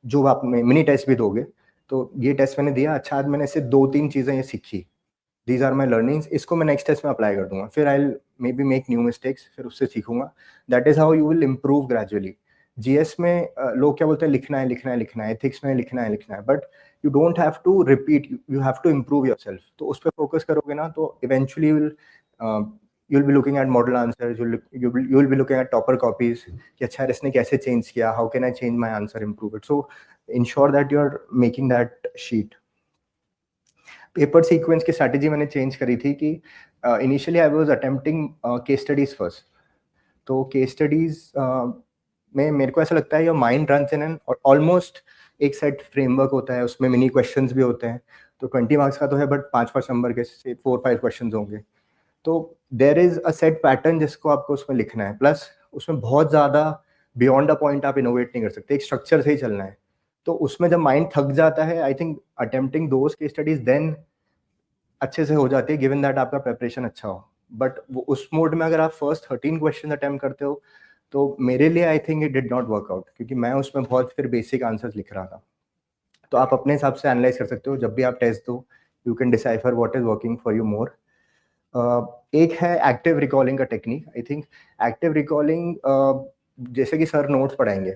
जो आप मिनी टेस्ट भी दोगे, तो ये टेस्ट मैंने दिया, अच्छा आज मैंने इससे 2-3 चीज़ें ये सीखी, दीज आर माई लर्निंग्स, इसको मैं नेक्स्ट टेस्ट में अप्लाई कर दूंगा, फिर I may be make new mistakes, फिर उससे सीखूंगा। That is how you will improve gradually. GS में लोग क्या बोलते हैं, लिखना है लिखना है लिखना है, एथिक्स में लिखना है लिखना है, but you don't have to repeat, you have to improve yourself. तो उस पर फोकस करोगे ना, तो eventually you'll be looking at model answers, you'll be looking at topper copies कि अच्छा यार इसने कैसे चेंज किया, how can I change my answer, improve it. So ensure that you're making that sheet. Paper sequence की strategy मैंने change करी थी कि initially I was attempting case studies first. तो केस स्टडीज में मेरे को ऐसा लगता है your mind runs in an almost एक सेट फ्रेमवर्क होता है, उसमें मिनी क्वेश्चंस भी होते हैं। तो 20 मार्क्स का तो है, बट 5-5 नंबर के से 4-5 क्वेश्चंस होंगे। तो there is a set pattern जिसको आपको उसमें लिखना है, प्लस उसमें बहुत ज़्यादा बियॉन्ड अ पॉइंट आप इनोवेट नहीं कर सकते, एक स्ट्रक्चर से ही चलना है। तो उसमें जब माइंड थक जाता है, I think attempting those case studies then अच्छे से हो जाती है, गिवन दैट आपका प्रेपरेशन अच्छा हो। बट वो उस मोड में अगर आप फर्स्ट 13 क्वेश्चन अटेम्प्ट करते हो, तो मेरे लिए I think it did not work out, क्योंकि मैं उसमें बहुत फिर बेसिक आंसर्स लिख रहा था। तो आप अपने हिसाब से एनालाइज कर सकते हो, जब भी आप टेस्ट दो you can decipher what is working for you more. एक है एक्टिव रिकॉलिंग का technique. I think active recalling, जैसे कि सर नोट्स पढ़ाएंगे,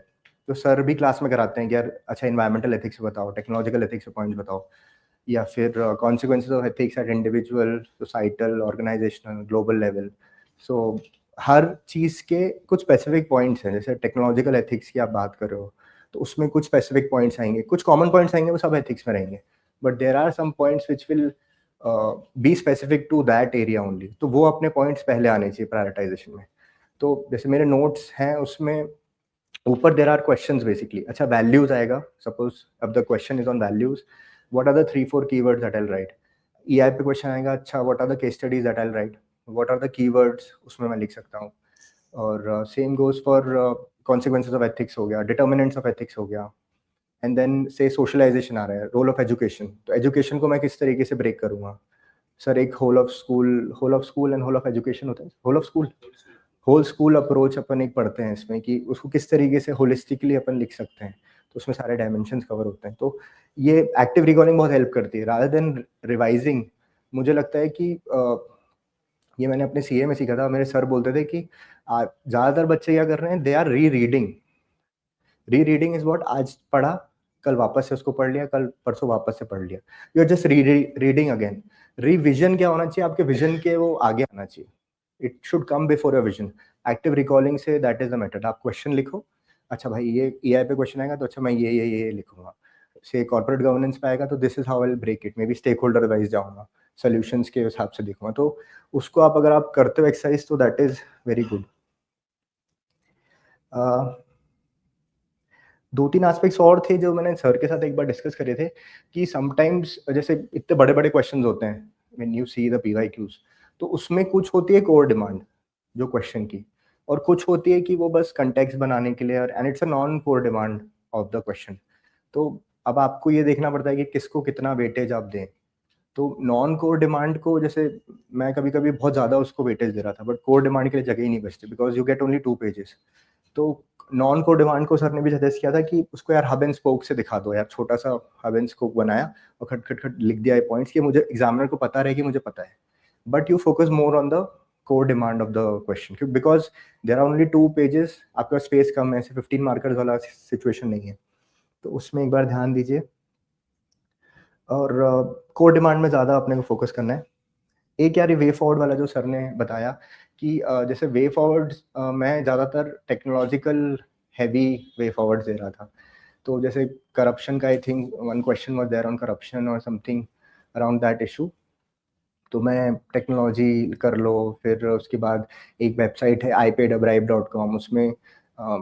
तो सर भी क्लास में कराते हैं कि यार अच्छा इन्वायरमेंटल एथिक्स बताओ, टेक्नोलॉजिकल एथिक्स के पॉइंट्स बताओ, या फिर consequences of ethics at individual, societal, organisational, global level. So हर चीज़ के कुछ स्पेसिफिक पॉइंट्स हैं। जैसे टेक्नोलॉजिकल एथिक्स की आप बात कर रहे हो, तो उसमें कुछ स्पेसिफिक पॉइंट्स आएंगे, कुछ कॉमन पॉइंट्स आएंगे, वो सब एथिक्स में रहेंगे, but there are some points which will be specific to that area only, तो वो अपने पॉइंट्स पहले आने चाहिए प्रायोरिटाइजेशन में। तो जैसे मेरे नोट्स हैं उसमें ऊपर देर आर क्वेश्चंस बेसिकली, अच्छा वैल्यूज आएगा, सपोज अब the question is on values, what are the 3-4 keywords that I will write. EI पे क्वेश्चन आएगा, अच्छा what are the case studies that I will write, what are the keywords, उसमें मैं लिख सकता हूँ। और same goes for consequences of ethics हो गया, डिटर्मिनेंट्स ऑफ एथिक्स हो गया, एंड देन से सोशलाइजेशन आ रहा है, रोल ऑफ एजुकेशन, तो एजुकेशन को मैं किस तरीके से ब्रेक करूंगा। सर एक whole of school and whole of education होता है, होल स्कूल अप्रोच अपन एक पढ़ते हैं इसमें, कि उसको किस तरीके से होलिस्टिकली अपन लिख सकते हैं, तो उसमें सारे डायमेंशंस कवर होते हैं। तो ये एक्टिव रिकॉलिंग बहुत हेल्प करती है रादर देन रिवाइजिंग। मुझे लगता है कि ये मैंने अपने सीए में सीखा था, मेरे सर बोलते थे कि ज़्यादातर बच्चे क्या कर रहे हैं, दे आर रीरीडिंग इज व्हाट, आज पढ़ा कल वापस से उसको पढ़ लिया, कल परसों वापस से पढ़ लिया, you are just reading again. Revision क्या होना चाहिए, आपके विजन के वो आगे आना चाहिए, it should come before your vision. Active recalling say that is the method, आप क्वेश्चन लिखो, अच्छा भाई ये ईआई पे क्वेश्चन आएगा तो अच्छा मैं ये लिखूंगा, से कॉर्पोरेट गवर्नेंस पे आएगा तो this is how I will break it, maybe stakeholder wise जाऊंगा, सॉल्यूशंस के हिसाब से देखूंगा। तो उसको आप अगर आप करते हो एक्सरसाइज तो that is very good. 2-3 aspects और थे जो मैंने सर के साथ एक बार डिस्कस करे थे, कि समटाइम्स जैसे इतने बड़े बड़े क्वेश्चंस होते हैं when you see the PYQs, तो उसमें कुछ होती है कोर डिमांड जो क्वेश्चन की, और कुछ होती है कि वो बस कंटेक्स्ट बनाने के लिए, and it's a non core demand of the question. तो अब आपको ये देखना पड़ता है कि किसको कितना वेटेज आप दें। तो नॉन कोर डिमांड को, जैसे मैं कभी कभी बहुत ज़्यादा उसको वेटेज दे रहा था, बट कोर डिमांड के लिए जगह ही नहीं बचती, because you get only 2 pages. तो नॉन कोर डिमांड को सर ने भी सजेस्ट किया था कि उसको यार हब एंड स्पोक से दिखा दो यार, छोटा सा हब एंड स्पोक बनाया और खट खट खट लिख दिया ये पॉइंट्स, कि मुझे एग्जामिनर को पता रहे कि मुझे पता है, but you focus more on the core demand of the question, because there are only 2 pages, आपका स्पेस कम है, ऐसे 15 मार्कर्स वाला सिचुएशन नहीं है, तो उसमें एक बार ध्यान दीजिए। और कोर डिमांड में ज़्यादा अपने को फोकस करना है। एक यार वे फॉरवर्ड वाला जो सर ने बताया कि जैसे वे फॉरवर्ड मैं ज़्यादातर टेक्नोलॉजिकल हैवी वे फॉरवर्ड दे रहा था, तो जैसे करप्शन का I think one question was there on corruption और समथिंग अराउंड दैट इशू, तो मैं टेक्नोलॉजी कर लो, फिर उसके बाद एक वेबसाइट है ipaidabbribe.com, उसमें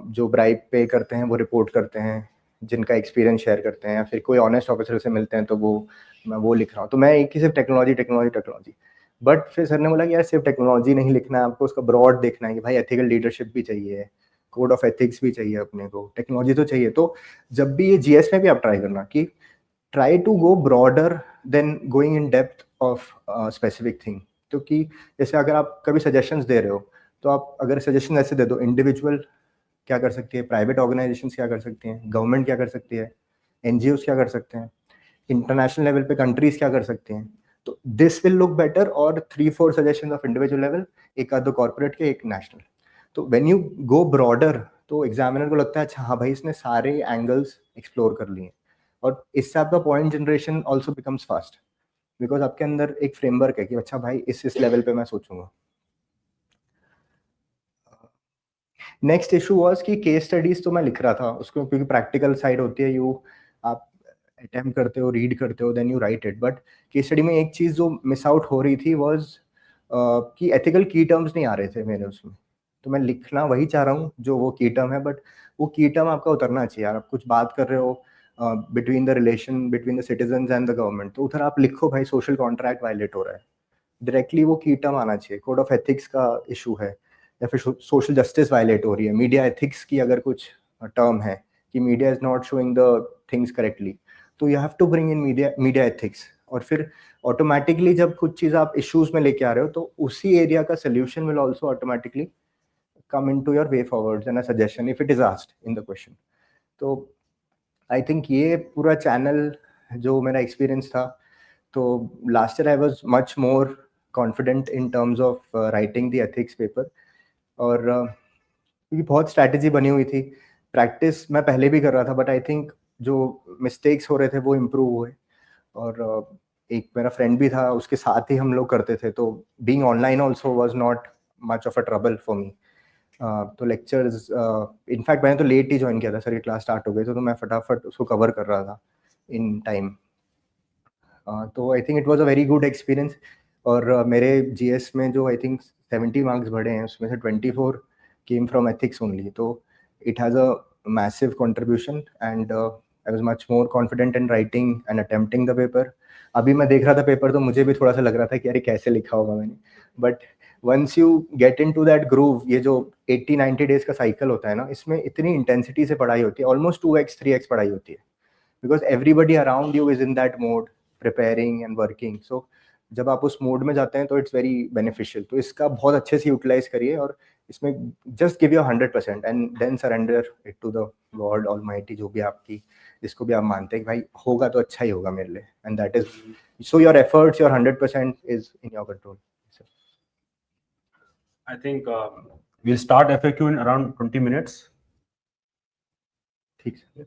जो ब्राइब पे करते हैं वो रिपोर्ट करते हैं, जिनका एक्सपीरियंस शेयर करते हैं, या फिर कोई ऑनेस्ट ऑफिसर से मिलते हैं तो वो मैं वो लिख रहा हूँ। तो मैं एक ही सिर्फ टेक्नोलॉजी, बट फिर सर ने बोला कि यार सिर्फ टेक्नोलॉजी नहीं लिखना है आपको, उसका ब्रॉड देखना है कि भाई एथिकल लीडरशिप भी चाहिए, कोड ऑफ एथिक्स भी चाहिए अपने को, टेक्नोलॉजी तो चाहिए। तो जब भी ये जीएस में भी आप ट्राई करना कि try to go broader then going in depth of specific thing, क्योंकि जैसे अगर आप कभी सजेशंस दे रहे हो, तो आप अगर सजेशन ऐसे दे दो, इंडिविजुअल क्या कर सकती है, प्राइवेट ऑर्गेनाइजेशंस क्या कर सकती हैं, गवर्नमेंट क्या कर सकती है, एनजीओस क्या कर सकते हैं, इंटरनेशनल लेवल पे कंट्रीज क्या कर सकते हैं, तो दिस विल लुक बेटर। और 3-4 सजेशन ऑफ इंडिविजुअल लेवल, एक आध दो कॉर्पोरेट के, एक नेशनल। तो व्हेन यू गो ब्रॉडर, तो एग्जामिनर को लगता है अच्छा हाँ भाई इसने सारे एंगल्स एक्सप्लोर कर लिए, और इससे आपका point generation also becomes fast, because आपके अंदर एक फ्रेमवर्क है कि अच्छा भाई इस लेवल पे मैं सोचूंगा। नेक्स्ट इशू वाज कि केस स्टडीज तो मैं लिख रहा था उसको, क्योंकि प्रैक्टिकल साइड होती है, यू आप अटेम्प्ट करते हो, रीड करते हो, then you write it, but case study में एक चीज़ जो मिस आउट हो रही थी वाज कि एथिकल की टर्म्स नहीं आ रहे थे मेरे उसमें। तो मैं लिखना वही चाह रहा हूँ जो वो की टर्म है, बट वो की टर्म आपका उतरना चाहिए यार। आप कुछ बात कर रहे हो between the relation between the citizen and the government, तो उधर आप लिखो भाई सोशल कॉन्ट्रैक्ट वायलेट हो रहा है, डायरेक्टली वो की टर्म आना चाहिए। कोड ऑफ एथिक्स का इशू है, या फिर सोशल जस्टिस वायलेट हो रही है, मीडिया एथिक्स की अगर कुछ टर्म है कि media is not showing the things correctly, तो you have to bring in media ethics. और फिर ऑटोमेटिकली जब कुछ चीज़ आप इश्यूज में लेके आ रहे हो, तो उसी एरिया का solution will also automatically come into your way forwards and a suggestion if it is asked in the question. तो आई थिंक ये पूरा चैनल जो मेरा एक्सपीरियंस था, तो last year I was much more confident in terms of writing the ethics paper, और क्योंकि बहुत स्ट्रैटेजी बनी हुई थी, प्रैक्टिस मैं पहले भी कर रहा था, बट आई थिंक जो मिस्टेक्स हो रहे थे वो इम्प्रूव हुए। और एक मेरा फ्रेंड भी था, उसके साथ ही हम लोग करते थे, तो being online also was not much of a trouble for me. तो लेक्चर्स इनफैक्ट मैंने तो लेट ही ज्वाइन किया था सर, ये क्लास स्टार्ट हो गई तो मैं फटाफट उसको कवर कर रहा था इन टाइम। तो I think it was a very good experience. और मेरे जीएस में जो आई थिंक 70 मार्क्स बढ़े हैं उसमें से 24 केम फ्रॉम एथिक्स ओनली, तो it has a massive contribution and I was much more confident in writing and attempting the paper. अभी मैं देख रहा था पेपर तो मुझे भी थोड़ा सा लग रहा था कि अरे कैसे लिखा होगा मैंने, but once you get into that groove, ये जो 80-90 डेज का साइकिल होता है ना, इसमें इतनी इंटेंसिटी से पढ़ाई होती है, ऑलमोस्ट 2x 3x पढ़ाई होती है, because everybody around you is in that mode preparing and working. So जब आप उस मोड में जाते हैं तो इट्स वेरी बेनिफिशियल। तो इसका बहुत अच्छे से यूटिलाइज करिए और इसमें just give your 100% and then surrender it to the God almighty, जो भी आपकी, जिसको भी आप मानते हैं कि भाई होगा तो अच्छा ही होगा मेरे लिए, and that is so your efforts, your 100% is in your control. I think we'll start FAQ in around 20 minutes. ठीक है।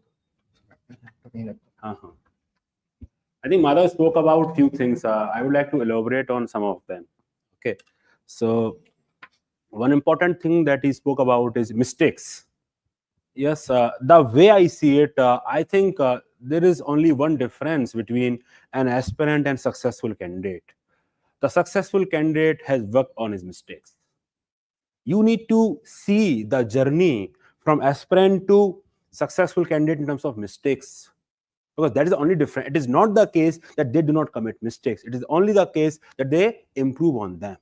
I think Madhav spoke about few things. I would like to elaborate on some of them. Okay, so one important thing that he spoke about is mistakes. Yes, the way I see it, I think there is only one difference between an aspirant and successful candidate. The successful candidate has worked on his mistakes. You need to see the journey from aspirant to successful candidate in terms of mistakes, because that is the only difference. It is not the case that they do not commit mistakes. It is only the case that they improve on them.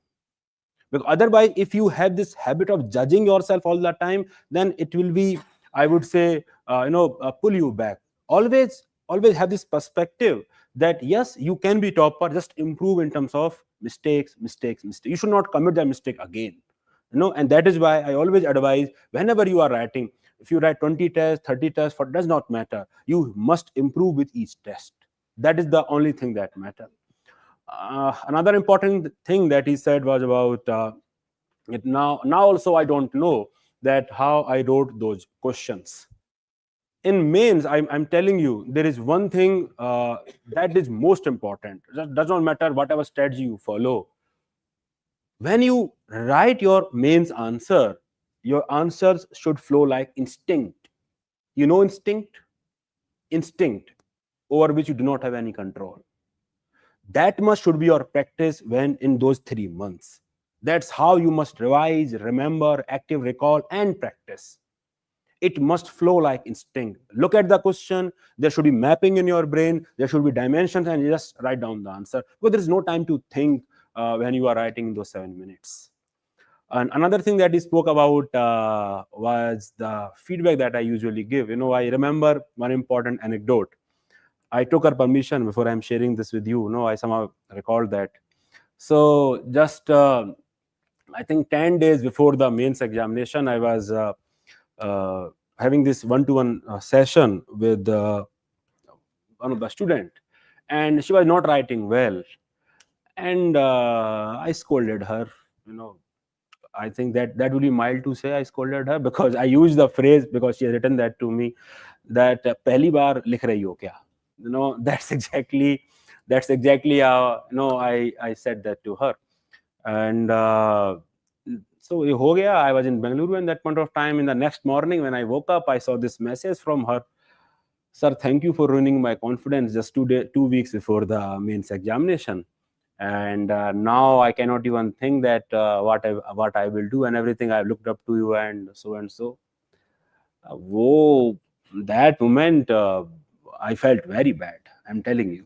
Because otherwise, if you have this habit of judging yourself all the time, then it will be, I would say, pull you back. Always have this perspective that yes, you can be topper, just improve in terms of mistakes. You should not commit that mistake again. And that is why I always advise, whenever you are writing, if you write 20 tests, 30 tests, what does not matter, you must improve with each test. That is the only thing that matters. Another important thing that he said was about it now also I don't know that how I wrote those questions. In mains, I'm telling you, there is one thing that is most important. It does not matter whatever strategy you follow. When you write your mains answer, your answers should flow like instinct. You know instinct? Instinct over which you do not have any control. That much should be your practice when in those 3 months. That's how you must revise, remember, active recall, and practice. It must flow like instinct. Look at the question, there should be mapping in your brain, there should be dimensions, and you just write down the answer. Because there is no time to think when you are writing in those 7 minutes. And another thing that he spoke about was the feedback that I usually give. I remember one important anecdote. I took her permission before I'm sharing this with you. I somehow recalled that. So just I think 10 days before the mains examination, I was having this one-to-one session with one of the student, and she was not writing well, and I scolded her. I think that would be mild to say I scolded her, because I used the phrase, because she has written that to me, that पहली बार लिख रही हो क्या? That's exactly how I said that to her. And so ये हो गया. I was in Bengaluru in that point of time. In the next morning when I woke up, I saw this message from her. Sir, thank you for ruining my confidence just 2 weeks before the mains examination. And now I cannot even think that what I will do and everything. I've looked up to you and so. Whoa, that moment I felt very bad. I'm telling you,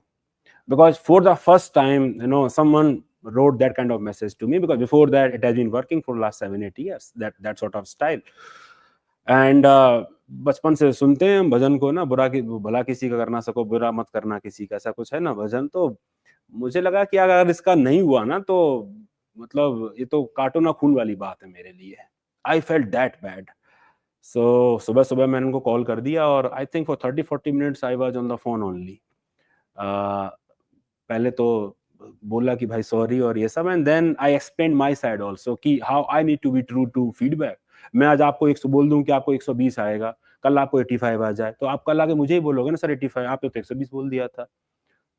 because for the first time, someone wrote that kind of message to me, because before that it has been working for the last 7-8 years, that sort of style. And बचपन से सुनते हैं हम भजन को ना, भला किसी का करना सको, बुरा मत करना किसी का, ऐसा कुछ है ना भजन. तो मुझे लगा कि अगर इसका नहीं हुआ ना, तो मतलब ये तो काटो ना खून वाली बात है मेरे लिए. I felt that bad. So सुबह मैंने उनको कॉल कर दिया, और I think for 30-40 minutes I was on the phone only. पहले तो बोला कि भाई सॉरी और ये सब, and then I explain my side also कि how I need to be true to feedback. मैं आज आपको 100 बोल दूं कि आपको 120 आएगा, कल आपको 85 आ जाए, तो आप कल आके मुझे ही बोलोगे ना, सर 85, आपने तो 120 बोल दिया था.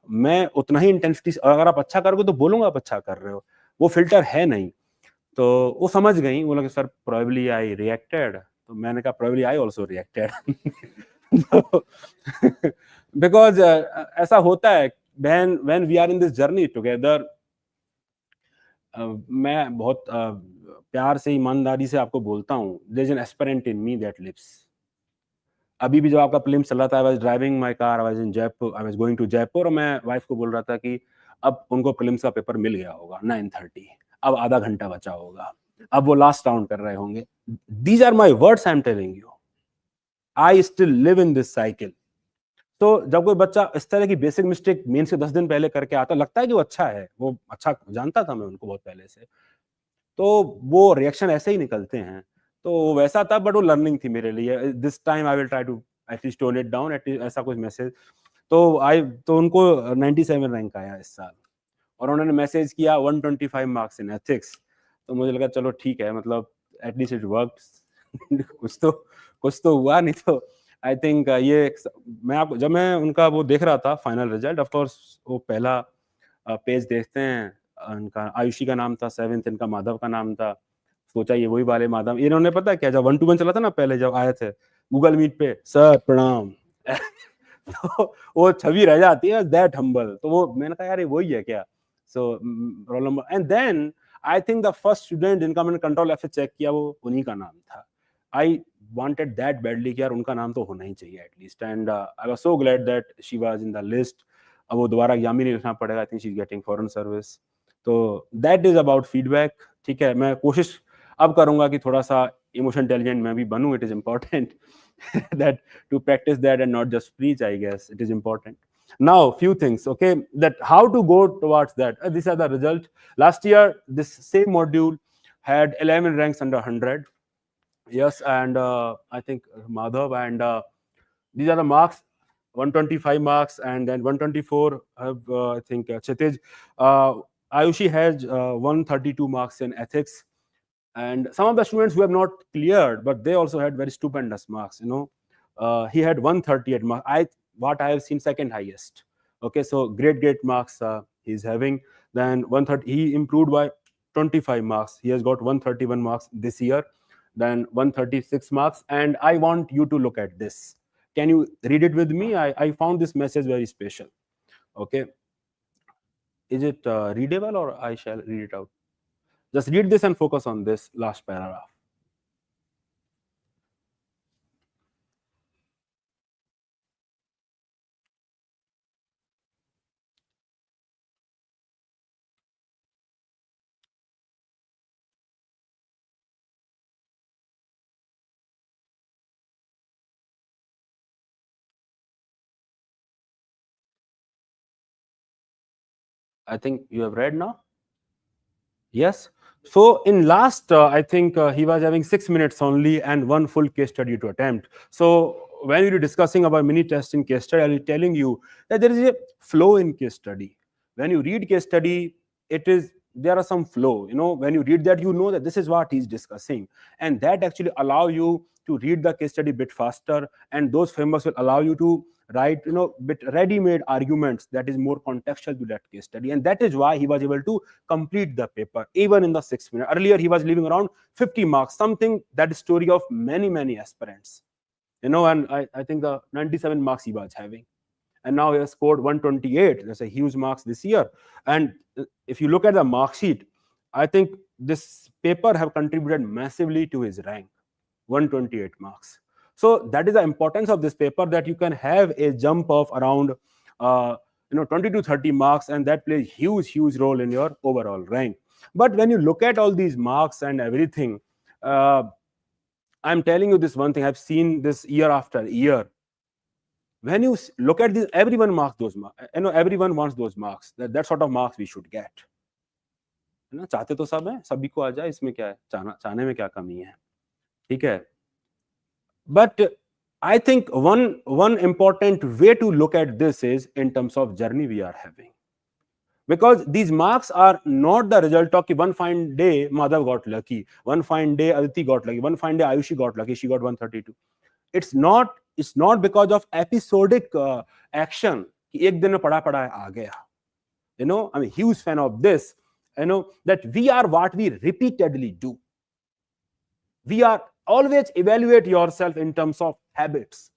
मैं उतना ही इंटेंसिटी, अगर आप अच्छा करोगे तो बोलूंगा आप अच्छा कर रहे हो. वो फिल्टर है नहीं. तो वो समझ गई, वो लगे सर प्रोबेबली आई रिएक्टेड, तो मैंने कहा probably I also reacted. Because ऐसा होता है when we are in this journey together. मैं बहुत प्यार से ईमानदारी से आपको बोलता हूँ, there is an aspirant in me that lives. अभी भी जब आपका प्रीलिम्स चल रहा था, I was driving my car, I was in Jaipur, I was going to Jaipur, और मैं वाइफ को बोल रहा था कि अब उनको प्रीलिम्स का पेपर मिल गया होगा 9:30, अब आधा घंटा बचा होगा, अब वो लास्ट राउंड कर रहे होंगे। These are my words I am telling you, I still live in this cycle. तो जब कोई बच्चा इस तरह की बेसिक मिस्टेक मेंस के 10 दिन पहले करके आता, लगता है कि वो अच्छा है, वो अच्छा जानता था मैं उनको बहुत पहले से, तो वो रिएक्शन ऐसे ही निकलते हैं। तो वो वैसा था, बट वो लर्निंग थी मेरे लिए। This time I will try to at least tone it down, at least ऐसा कुछ मैसेज। तो उनको 97 रैंक आया इस साल, और उन्होंने मैसेज किया 125 मार्क्स इन एथिक्स। तो मुझे लगा चलो ठीक है, मतलब एटलीस्ट इट वर्क्स। कुछ तो हुआ, नहीं तो आई थिंक ये मैं आप जब मैं उनका वो देख रहा था फाइनल रिजल्ट, ऑफ कोर्स वो पहला पेज देखते हैं, उनका आयुषी का नाम था 7th, इनका माधव का नाम था। सोचा ये वही वाले माधव, इन्होंने पता है क्या, जब 1-to-1 चला था ना पहले, जब आए थे गूगल मीट पे, सर प्रणाम। तो वो छवि रह जाती है दैट हम्बल, तो वो मैंने कहा यार ये वही है क्या। So roll number, and then I think the first student जिनका मैंने कंट्रोल एफ से चेक किया, वो उन्हीं का नाम था। आई wanted that badly कि यार उनका नाम तो होना ही चाहिए at least, and I was so glad that she was in the list. अब वो दोबारा एग्जाम ही नहीं लिखना पड़ेगा, I think she is getting foreign service. तो दैट इज अबाउट फीडबैक। ठीक है, मैं कोशिश अब करूंगा कि थोड़ा सा इमोशन इंटेलिजेंट मैं भी बनूं, it is important that to practice that and not just preach, I guess it is important. Now few things, okay, that how to go towards that. These are the results. Last year this same module had 11 ranks under 100. Yes, and I think Madhav, and these are the marks, 125 marks, and then 124 have I think Kshitij. Ayushi has 132 marks in ethics, and some of the students who have not cleared, but they also had very stupendous marks. He had 138 marks. What I have seen, second highest. Okay, so great marks he's having. Then 130, he improved by 25 marks. He has got 131 marks this year. Then 136 marks, and I want you to look at this. Can you read it with me? I found this message very special. Okay, is it readable, or I shall read it out? Just read this and focus on this last paragraph. I think you have read now. Yes. So in last, I think he was having 6 minutes only and one full case study to attempt. So when we were discussing about mini test in case study, I was telling you that there is a flow in case study. When you read case study, there are some flow. When you read that, you know that this is what he's discussing, and that actually allow you to read the case study a bit faster, and those frameworks will allow you to write bit ready-made arguments that is more contextual to that case study, and that is why he was able to complete the paper even in the 6 minutes. Earlier he was leaving around 50 marks, something that is story of many aspirants, and I think the 97 marks he was having, and now he has scored 128. That's a huge marks this year. And if you look at the mark sheet, I think this paper have contributed massively to his rank, 128 marks. So that is the importance of this paper, that you can have a jump of around 20 to 30 marks, and that plays huge role in your overall rank. But when you look at all these marks and everything, I'm telling you this one thing, I've seen this year after year. When you look at this, everyone marks those marks. Everyone wants those marks. That sort of marks we should get. है ना, चाहते तो सब है, सभी को आ जाए, इसमें क्या है, चाहने में क्या कमी है, ठीक है. But I think one important way to look at this is in terms of journey we are having, because these marks are not the result of one fine day Madhav got lucky, one fine day Aditi got lucky, one fine day Ayushi got lucky, she got 132. It's not because of episodic action कि एक दिन में पढ़ा है आ गया. I'm a huge fan of this. that we are what we repeatedly do. We are always evaluate yourself in terms of habits.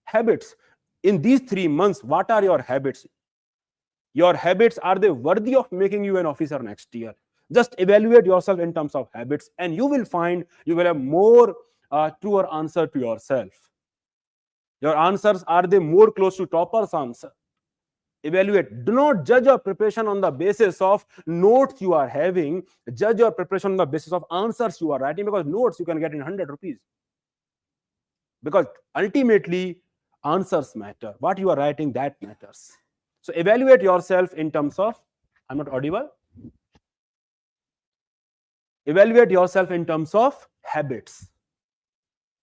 Habits. In these 3 months, what are your habits? Your habits, are they worthy of making you an officer next year? Just evaluate yourself in terms of habits, and you will find you will have more truer answer to yourself. Your answers, are they more close to topper's answer? Evaluate. Do not judge your preparation on the basis of notes you are having. Judge your preparation on the basis of answers you are writing, because notes you can get in 100 rupees. Because ultimately, answers matter. What you are writing, that matters. So evaluate yourself in terms of, I'm not audible. Evaluate yourself in terms of habits.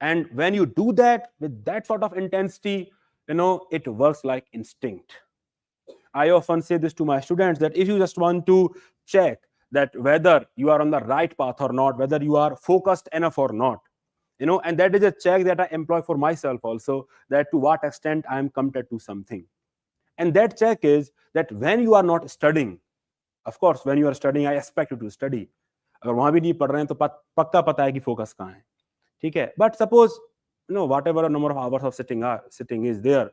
And when you do that with that sort of intensity, it works like instinct. I often say this to my students, that if you just want to check that whether you are on the right path or not, whether you are focused enough or not, and that is a check that I employ for myself also, that to what extent I am committed to something. And that check is that when you are not studying, of course, when you are studying, I expect you to study. अगर वहां भी नहीं पढ़ रहे हैं तो पक्का पता है कि फोकस कहाँ है, ठीक है? But suppose, whatever number of hours of sitting is there,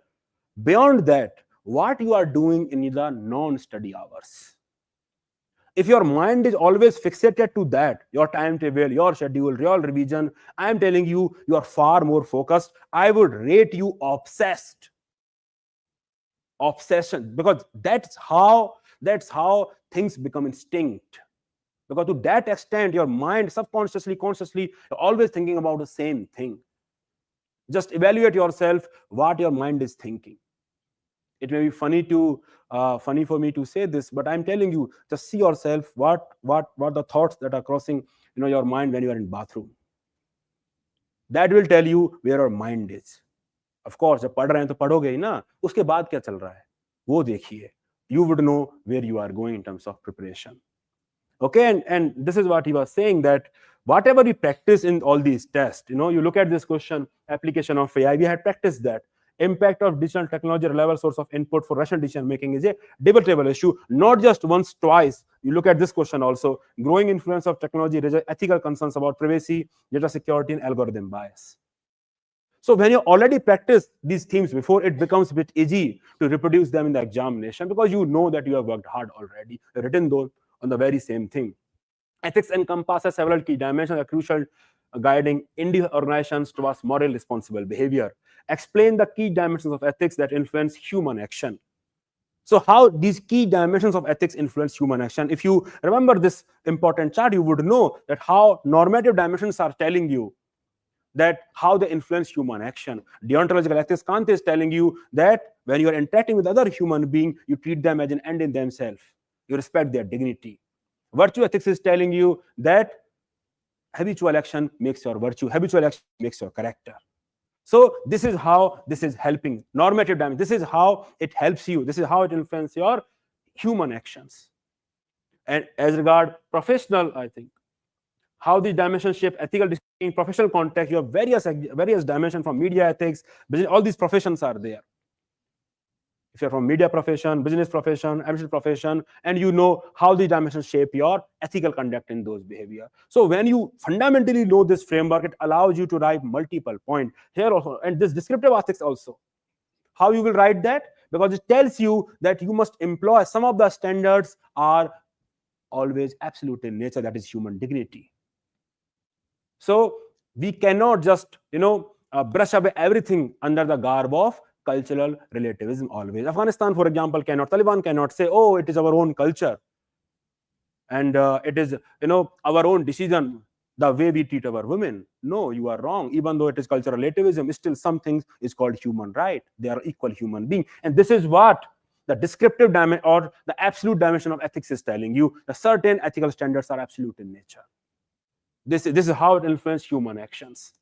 beyond that, what you are doing in the non-study hours. If your mind is always fixated to that, your timetable, your schedule, your revision, I am telling you, you are far more focused. I would rate you obsessed. Obsession, because that's how things become instinct. Because to that extent, your mind subconsciously, consciously, you're always thinking about the same thing. Just evaluate yourself what your mind is thinking. It may be funny for me to say this, but I'm telling you, just see yourself what the thoughts that are crossing your mind when you are in bathroom. That will tell you where your mind is. Of course, जब पढ़ रहे हैं तो पढ़ोगे ही ना, उसके बाद क्या चल रहा है वो देखिए. You would know where you are going in terms of preparation. Okay, and this is what he was saying, that whatever we practice in all these tests, you look at this question, application of AI, we had practiced that. Impact of digital technology, reliable source of input for rational decision making, is a debatable issue, not just once, twice. You look at this question also, growing influence of technology raises ethical concerns about privacy, data security, and algorithm bias. So when you already practice these themes before, it becomes a bit easy to reproduce them in the examination, because you know that you have worked hard already, written those on the very same thing. Ethics encompasses several key dimensions that are crucial, guiding individual organizations towards moral responsible behavior. Explain the key dimensions of ethics that influence human action. So how these key dimensions of ethics influence human action? If you remember this important chart, you would know that how normative dimensions are telling you that how they influence human action. Deontological ethics, Kant is telling you that when you are interacting with other human being, you treat them as an end in themselves. You respect their dignity. Virtue ethics is telling you that habitual action makes your virtue, habitual action makes your character. So this is how this is helping. Normative dimension, this is how it helps you. This is how it influences your human actions. And as regard professional, I think, how these dimensions shape ethical decision in professional context, you have various dimensions from media ethics, business, all these professions are there. If you're from media profession, business profession, administrative profession, and you know how these dimensions shape your ethical conduct in those behavior. So when you fundamentally know this framework, it allows you to write multiple points here also, and this descriptive ethics also. How you will write that? Because it tells you that you must employ some of the standards are always absolute in nature, that is human dignity. So we cannot just brush away everything under the garb of cultural relativism always. Afghanistan, for example, Taliban cannot say, oh, it is our own culture and it is our own decision the way we treat our women. No, you are wrong. Even though it is cultural relativism, still some things is called human right. They are equal human being, and this is what the descriptive dimension or the absolute dimension of ethics is telling you. The certain ethical standards are absolute in nature. This is how it influences human actions.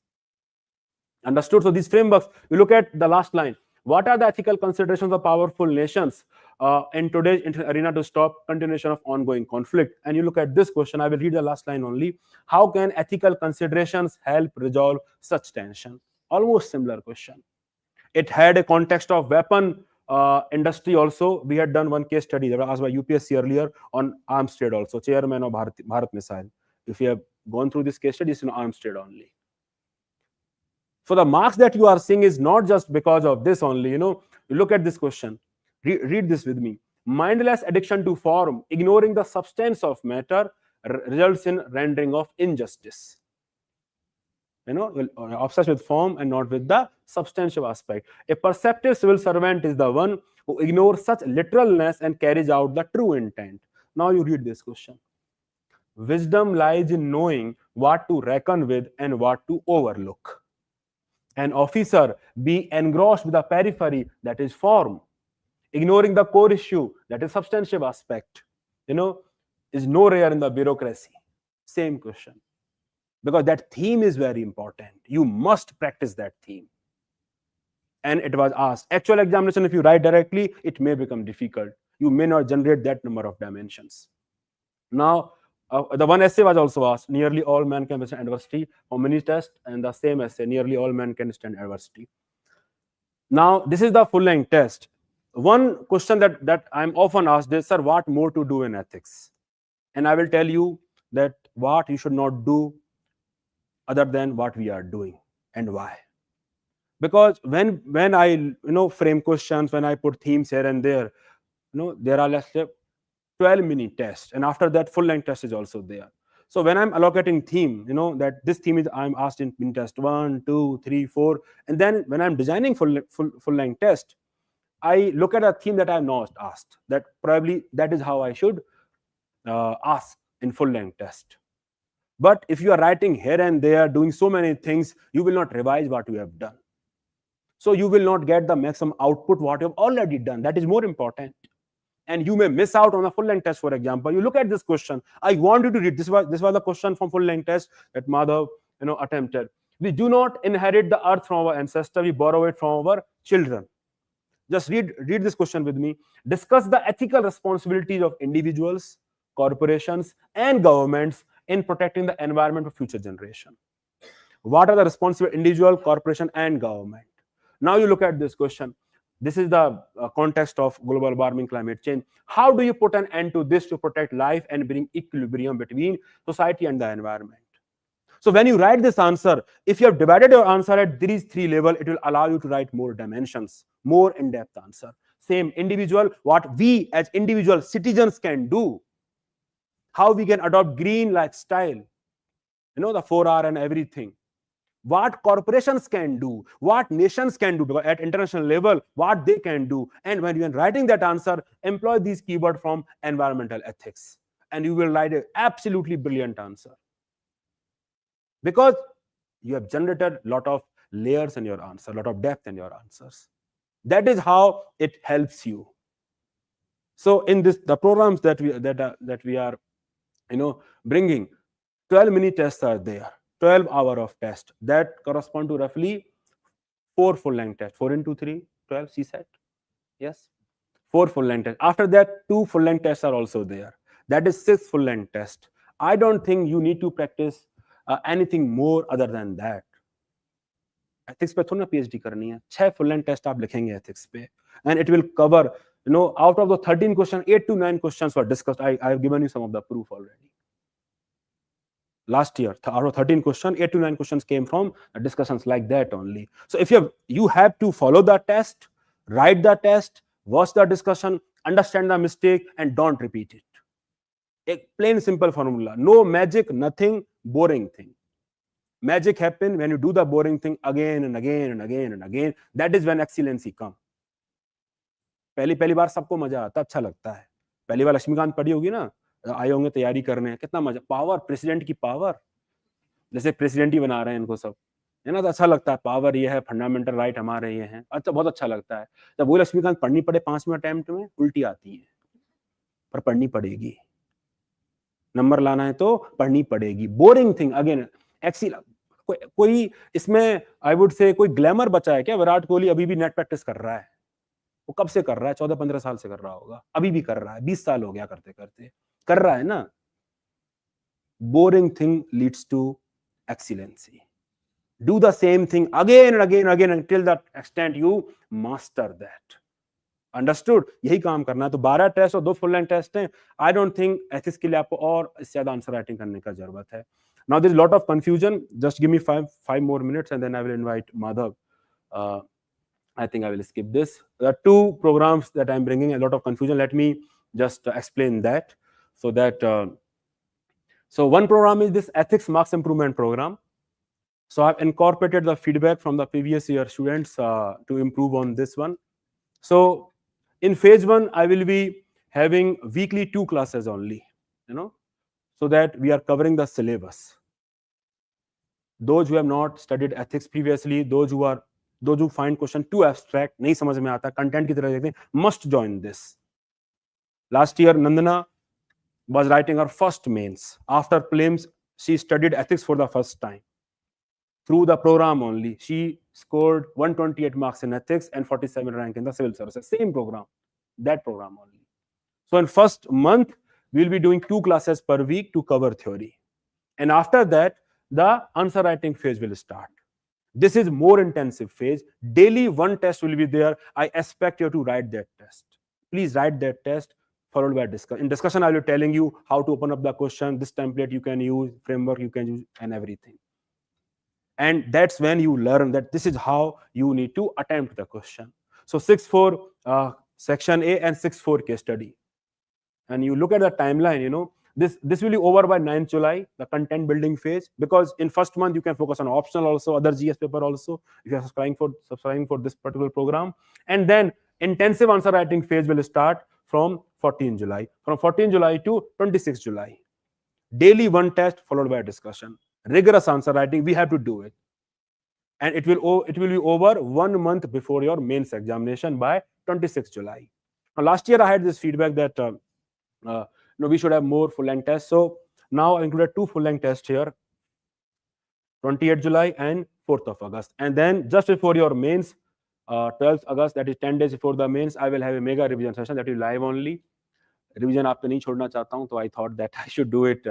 Understood? So these frameworks, you look at the last line. What are the ethical considerations of powerful nations in today's arena to stop continuation of ongoing conflict? And you look at this question, I will read the last line only. How can ethical considerations help resolve such tension? Almost similar question. It had a context of weapon industry also, we had done one case study that was asked by UPSC earlier on arms trade also, chairman of Bharat Missile. If you have gone through this case study, it's in arms trade only. So the marks that you are seeing is not just because of this only. You look at this question. Read this with me. Mindless addiction to form, ignoring the substance of matter, results in rendering of injustice. Obsessed with form and not with the substantial aspect. A perceptive civil servant is the one who ignores such literalness and carries out the true intent. Now you read this question. Wisdom lies in knowing what to reckon with and what to overlook. An officer be engrossed with the periphery, that is form, ignoring the core issue, that is substantive aspect, is no rare in the bureaucracy. Same question. Because that theme is very important. You must practice that theme. And it was asked. Actual examination, if you write directly, it may become difficult. You may not generate that number of dimensions. Now, the one essay was also asked. Nearly all men can withstand adversity. For mini test, and the same essay, nearly all men can withstand adversity. Now, this is the full-length test. One question that I'm often asked is, sir, what more to do in ethics? And I will tell you that what you should not do other than what we are doing, and why. Because when I frame questions, when I put themes here and there, there are let's say 12 mini tests, and after that full-length test is also there. So when I'm allocating theme, that this theme is I'm asked in mini test 1, 2, 3, 4, and then when I'm designing full-length test, I look at a theme that I'm not asked. That probably that is how I should ask in full-length test. But if you are writing here and there, doing so many things, you will not revise what you have done. So you will not get the maximum output what you have already done. That is more important. And you may miss out on a full-length test, for example. You look at this question. I want you to read. This was the question from full-length test that MADHAV attempted. We do not inherit the earth from our ancestor. We borrow it from our children. Just read this question with me. Discuss the ethical responsibilities of individuals, corporations, and governments in protecting the environment for future generation. What are the responsibilities of individual, corporation, and government? Now you look at this question. This is the context of global warming, climate change. How do you put an end to this to protect life and bring equilibrium between society and the environment? So when you write this answer, if you have divided your answer at these 3 levels, it will allow you to write more dimensions, more in-depth answer. Same individual, what we as individual citizens can do, how we can adopt green lifestyle, the 4R and everything. What corporations can do, what nations can do at international level, what they can do. And when you are writing that answer, employ these keywords from environmental ethics, and you will write an absolutely brilliant answer. Because you have generated a lot of layers in your answer, a lot of depth in your answers. That is how it helps you. So in the programs that we are bringing, 12 mini tests are there, 12 hours of test that correspond to roughly 4 full-length tests, 4 into 3, 12 CSAT. Yes, 4 full-length tests. After that, 2 full-length tests are also there. That is 6 full-length tests. I don't think you need to practice anything more other than that. Ethics पे थोड़ा ना PhD करनी है. 6 full-length test आप लिखेंगे ethics पे, and it will cover, out of the 13 questions, 8 to 9 questions were discussed. I have given you some of the proof already. Last year, out of 13 questions, 8 to 9 questions came from discussions like that only. So if you have to follow the test, write the test, watch the discussion, understand the mistake, and don't repeat it. A plain simple formula. No magic, nothing, boring thing. Magic happens when you do the boring thing again and again and again and again. That is when excellency comes. पहली बार सबको मजा आता, अच्छा लगता है. पहली बार लक्ष्मीकांत पढ़ी होगी ना, आए होंगे तैयारी करने, कितना मजा, पावर, प्रेसिडेंट की पावर, जैसे प्रेसिडेंट ही बना रहे हैं इनको सब, है ना, तो अच्छा लगता है. पावर ये है, फंडामेंटल राइट हमारे ये हैं, अच्छा, बहुत अच्छा लगता है. जब वो लक्ष्मीकांत पढ़नी पड़े 5वें अटेम्प्ट में, उल्टी आती है, पर पढ़नी पड़ेगी. नंबर लाना है तो पढ़नी पड़ेगी. बोरिंग थिंग अगेन, कोई इसमें आई वुड से कोई ग्लैमर बचा है क्या? विराट कोहली अभी भी नेट प्रैक्टिस कर रहा है. वो कब से कर रहा है? 14-15 साल से कर रहा होगा, अभी भी कर रहा है. 20 साल हो गया करते करते, कर रहा है ना. Boring thing leads to excellency. Do the same thing again and again and again until that extent you master that. Understood? यही काम करना है। तो 12 टेस्ट और 2 फुल लेंथ टेस्ट हैं। आई डोंट थिंक एथिक्स के लिए आपको और इससे ज्यादा आंसर राइटिंग करने का जरूरत है। Now there is lot of confusion, just give me 5 more minutes and then I will invite Madhav. I think I will skip this. There are 2 programs that I'm bringing a lot of confusion. Let me just explain that. So one program is this ethics marks improvement program. So I've incorporated the feedback from the previous year students to improve on this one. So in phase 1, I will be having weekly 2 classes only, so that we are covering the syllabus. Those who have not studied ethics previously, those who find question too abstract, नहीं समझ में आता, content की तरह देखते हैं, must join this. Last year, Nandana was writing her first mains. After prelims, she studied ethics for the first time. Through the program only, she scored 128 marks in ethics and 47 rank in the civil services. Same program, that program only. So in first month, we'll be doing 2 classes per week to cover theory. And after that, the answer writing phase will start. This is more intensive phase. Daily 1 test will be there. I expect you to write that test. Please write that test followed by discussion. In discussion, I will be telling you how to open up the question, this template you can use, framework you can use, and everything. And that's when you learn that this is how you need to attempt the question. So 6.4 section A and 6.4 case study. And you look at the timeline, this will be over by 9th July, the content building phase, because in first month you can focus on optional also, other GS paper also, if you are subscribing for this particular program. And then intensive answer writing phase will start from 14 July. From 14 July to 26 July. Daily 1 test followed by a discussion. Rigorous answer writing, we have to do it. And it will be over 1 month before your mains examination by 26 July. Now, last year I had this feedback that we should have more full-length tests. So now I included 2 full-length tests here, 28 July and 4th of August. And then just before your mains, 12th August, that is 10 days before the mains, I will have a mega revision session that is live only. Revision आपको नहीं छोड़ना चाहता हूं, so I thought that I should do it.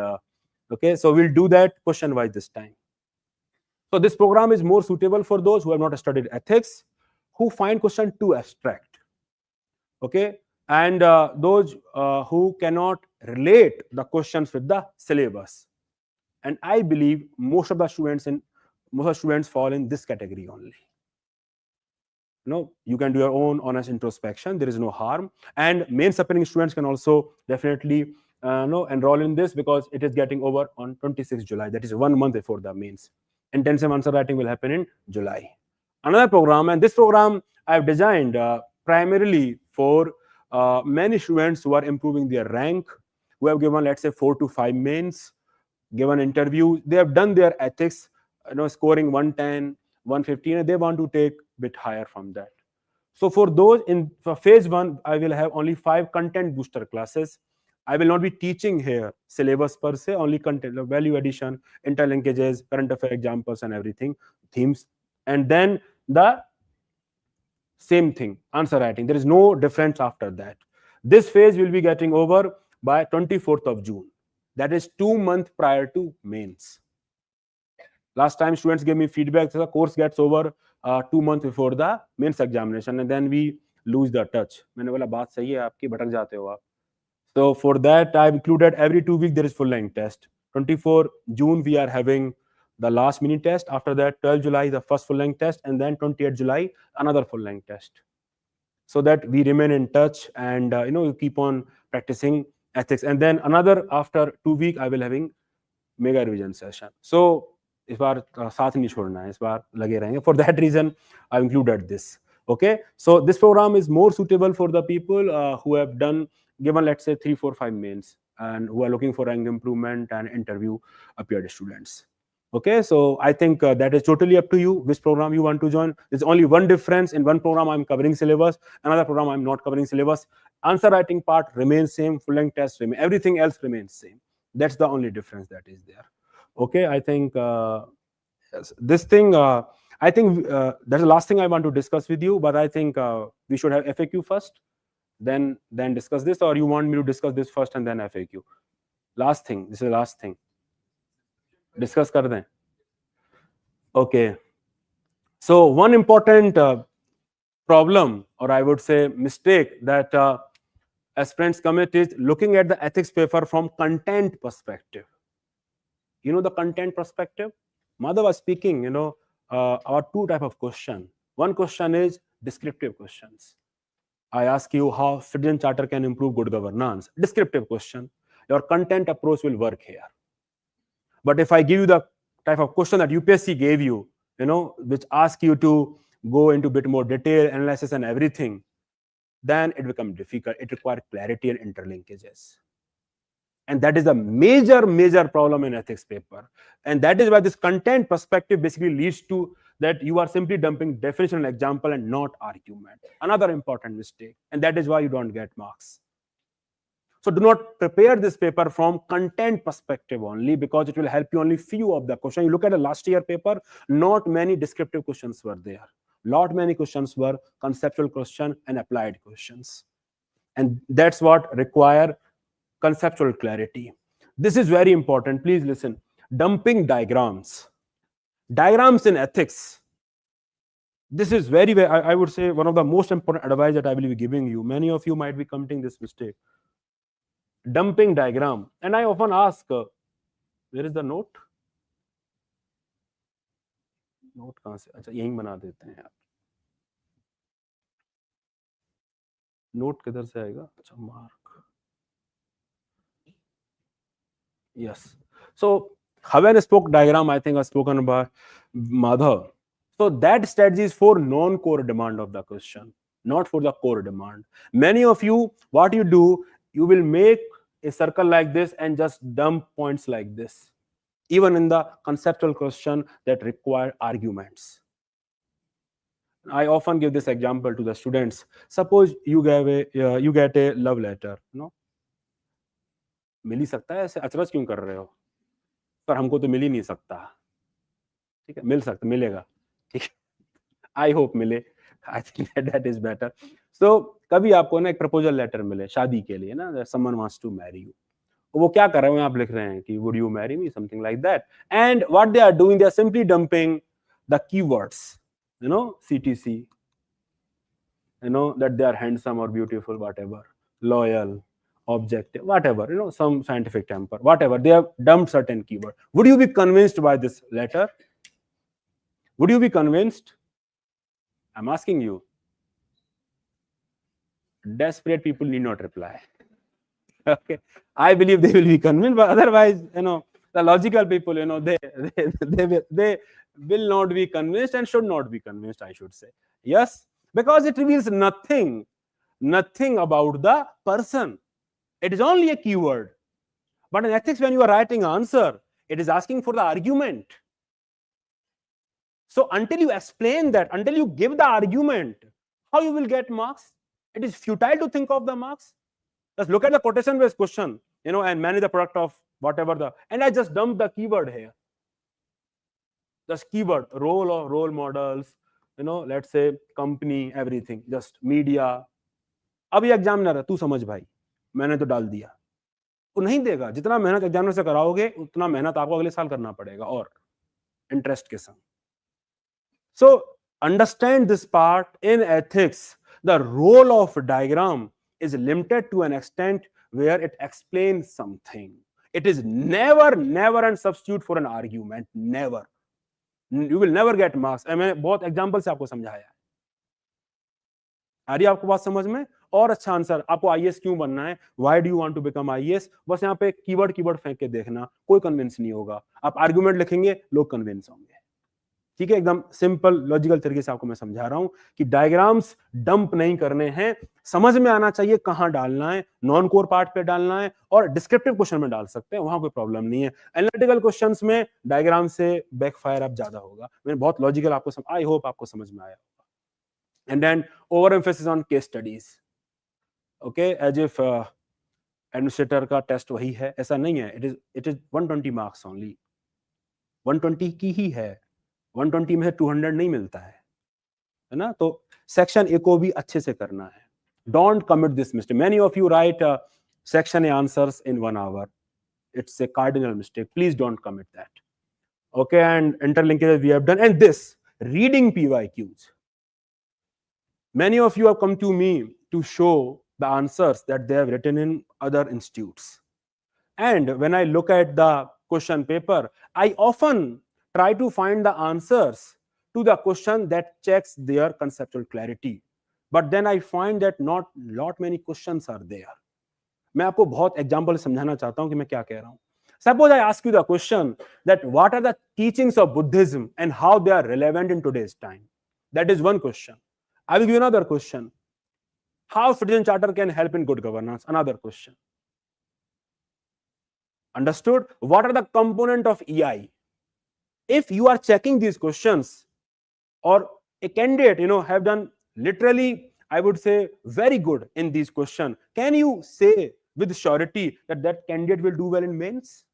Okay, so we'll do that question wise this time. So this program is more suitable for those who have not studied ethics, who find question too abstract. Okay, and those who cannot relate the questions with the syllabus. And I believe most of the students fall in this category only. You can do your own honest introspection. There is no harm. And mains appearing students can also definitely enroll in this, because it is getting over on 26 July. That is 1 month before the mains. Intensive answer writing will happen in July. Another program, and this program I have designed primarily for many students who are improving their rank, who have given, let's say, 4 to 5 mains, given interview, they have done their ethics, scoring 110, 115, and they want to take a bit higher from that. So for those for phase 1, I will have only 5 content booster classes. I will not be teaching here syllabus per se, only content, value addition, interlinkages, current affair examples and everything, themes. And then the same thing, answer writing. There is no difference after that. This phase will be getting over by 24th of June. That is 2 months prior to mains. Last time students gave me feedback, the course gets over 2 months before the mains examination, and then we lose the touch. मैंने बोला बात सही है आपकी, भटक जाते हो आप. So for that, I've included every 2 weeks there is full-length test. 24 June we are having the last mini test. After that, 12 July the first full-length test, and then 28 July another full-length test. So that we remain in touch and you keep on practicing ethics. And then another after 2 weeks I will having mega revision session. So इस बार साथ नहीं छोड़ना है, इस बार लगे रहेंगे. For that reason, I included this. Okay, so this program is more suitable for the people who have given, let's say, 3, 4, 5 mains and who are looking for rank improvement and interview appeared students. Okay, so I think that is totally up to you which program you want to join. There's only one difference. In one program I'm covering syllabus, another program I'm not covering syllabus. Answer writing part remains same, full-length test remains, everything else remains same. That's the only difference that is there. Okay, I think this thing, I think that's the last thing I want to discuss with you, but I think we should have FAQ first, then discuss this, or you want me to discuss this first and then FAQ? Last thing, this is the last thing. Discuss kar dein. Okay. So one important problem or I would say mistake that aspirants commit is looking at the ethics paper from content perspective. You know the content perspective? Madhav was speaking, about two type of question. One question is descriptive questions. I ask you how citizen charter can improve good governance. Descriptive question. Your content approach will work here. But if I give you the type of question that UPSC gave you, which ask you to go into a bit more detail, analysis and everything, then it becomes difficult. It requires clarity and interlinkages. And that is a major problem in ethics paper. And that is why this content perspective basically leads to that you are simply dumping definition and example and not argument. Another important mistake. And that is why you don't get marks. So do not prepare this paper from content perspective only, because it will help you only few of the questions. You look at the last year paper, not many descriptive questions were there. Lot many questions were conceptual question and applied questions. And that's what require conceptual clarity. This is very important. Please listen. Dumping diagrams. Diagrams in ethics. This is very, I would say, one of the most important advice that I will be giving you. Many of you might be committing this mistake. Dumping diagram. And I often ask, where is the note? Note कहां से? अच्छा यहीं बना देते हैं यार. Note किधर से आएगा? अच्छा mark. Yes. So when I spoke diagram, I think I've spoken about MADHAV. So that strategy is for non-core demand of the question, not for the core demand. Many of you, what you do, you will make a circle like this and just dump points like this, even in the conceptual question that require arguments. I often give this example to the students. Suppose you get a love letter, मिल ही सकता है, ऐसे अचरज क्यों कर रहे हो? पर हमको तो मिल ही नहीं सकता. ठीक है, मिल सकता, मिलेगा. ठीक है, आई होप मिले. I think that is better. So कभी आपको ना एक प्रपोजल लेटर मिले शादी के लिए ना, someone wants to marry you. वो क्या कर रहे हैं, आप लिख रहे हैं कि would you marry me, something like that. And what they are doing, they are simply dumping the keywords, CTC, that they are handsome or beautiful, whatever, loyal, objective, whatever, some scientific temper, whatever. They have dumped certain keyword. Would you be convinced by this letter? Would you be convinced? I'm asking you. Desperate people need not reply. Okay, I believe they will be convinced, but otherwise, the logical people, they will not be convinced and should not be convinced, I should say. Yes, because it reveals nothing about the person. It is only a keyword. But in ethics, when you are writing answer, it is asking for the argument. So until you explain that, until you give the argument, how you will get marks? It is futile to think of the marks. Just look at the quotation-based question, and manage the product of whatever and I just dump the keyword here. Just keyword, role or role models, let's say company, everything, just media. अब ये examiner है, तू समझ भाई, मैंने तो डाल दिया. वो नहीं देगा. जितना मेहनत एग्जामिनर से कराओगे, उतना मेहनत आपको अगले साल करना पड़ेगा और इंटरेस्ट के संग. So understand this part. In ethics, the role of diagram is limited to an extent where it explains something. It is never a substitute for an argument. Never. You will never get marks. मैंने बहुत example से आपको समझाया है. आ रही है आपको बात समझ में? और अच्छा आंसर, आपको IAS क्यों बनना है, why do you want to become IAS, बस यहाँ पे कीवर्ड फेंक के देखना, कोई कन्विंस नहीं होगा. आप आर्गुमेंट लिखेंगे, लोग कन्विंस होंगे. ठीक है, एकदम सिंपल लॉजिकल तरीके से आपको मैं समझा रहा हूं कि डायग्राम्स डंप नहीं करने हैं. समझ में आना चाहिए कहां डालना है, नॉन कोर पार्ट पे डालना है, और डिस्क्रिप्टिव क्वेश्चन में डाल सकते हैं, वहां कोई प्रॉब्लम नहीं है. एनालिटिकल क्वेश्चंस में डायग्राम से बैकफायर अब ज्यादा होगा. मैंने बहुत लॉजिकल आपको आई होप आपको समझ में आया होगा. And then over emphasis on case studies. Okay, as if administrator का टेस्ट वही है, ऐसा नहीं है. It is 120 marks only. 120 की ही है. 120 में से 200 नहीं मिलता है ना. तो सेक्शन ए को भी अच्छे से करना है. Don't commit this mistake. Many of you right section A answers in 1 hour. It's a cardinal mistake. Please don't commit that. Okay, and interlinkages we have done. And this reading PYQs. Many of you have come to me to show the answers that they have written in other institutes. And when I look at the question paper, I often try to find the answers to the question that checks their conceptual clarity. But then I find that not lot many questions are there. मैं आपको बहुत example समझाना चाहता हूं कि मैं क्या कह रहा हूं. Suppose I ask you the question that what are the teachings of Buddhism and how they are relevant in today's time. That is one question. I will give you another question. How citizen charter can help in good governance? Another question. Understood? What are the component of EI? If you are checking these questions, or a candidate, have done literally, I would say, very good in these questions, can you say with surety that that candidate will do well in mains?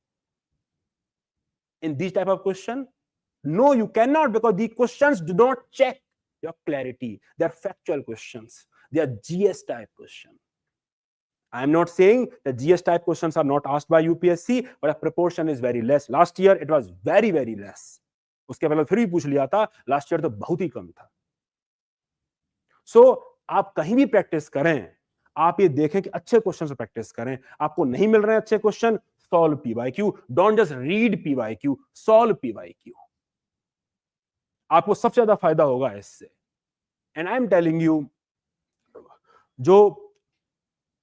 In these type of question? No, you cannot, because the questions do not check your clarity. They are factual questions. They are GS type questions. I am not saying that GS type questions are not asked by UPSC, but the proportion is very less. Last year it was very, very less. उसके पहले फिर भी पूछ लिया था, last year तो बहुत ही कम था. सो आप कहीं भी प्रैक्टिस करें, आप ये देखें कि अच्छे क्वेश्चन से प्रैक्टिस करें. आपको नहीं मिल रहे हैं अच्छे question, solve PYQ. Don't just read PYQ, solve PYQ. आपको सबसे ज्यादा फायदा होगा इससे. And I am telling you, जो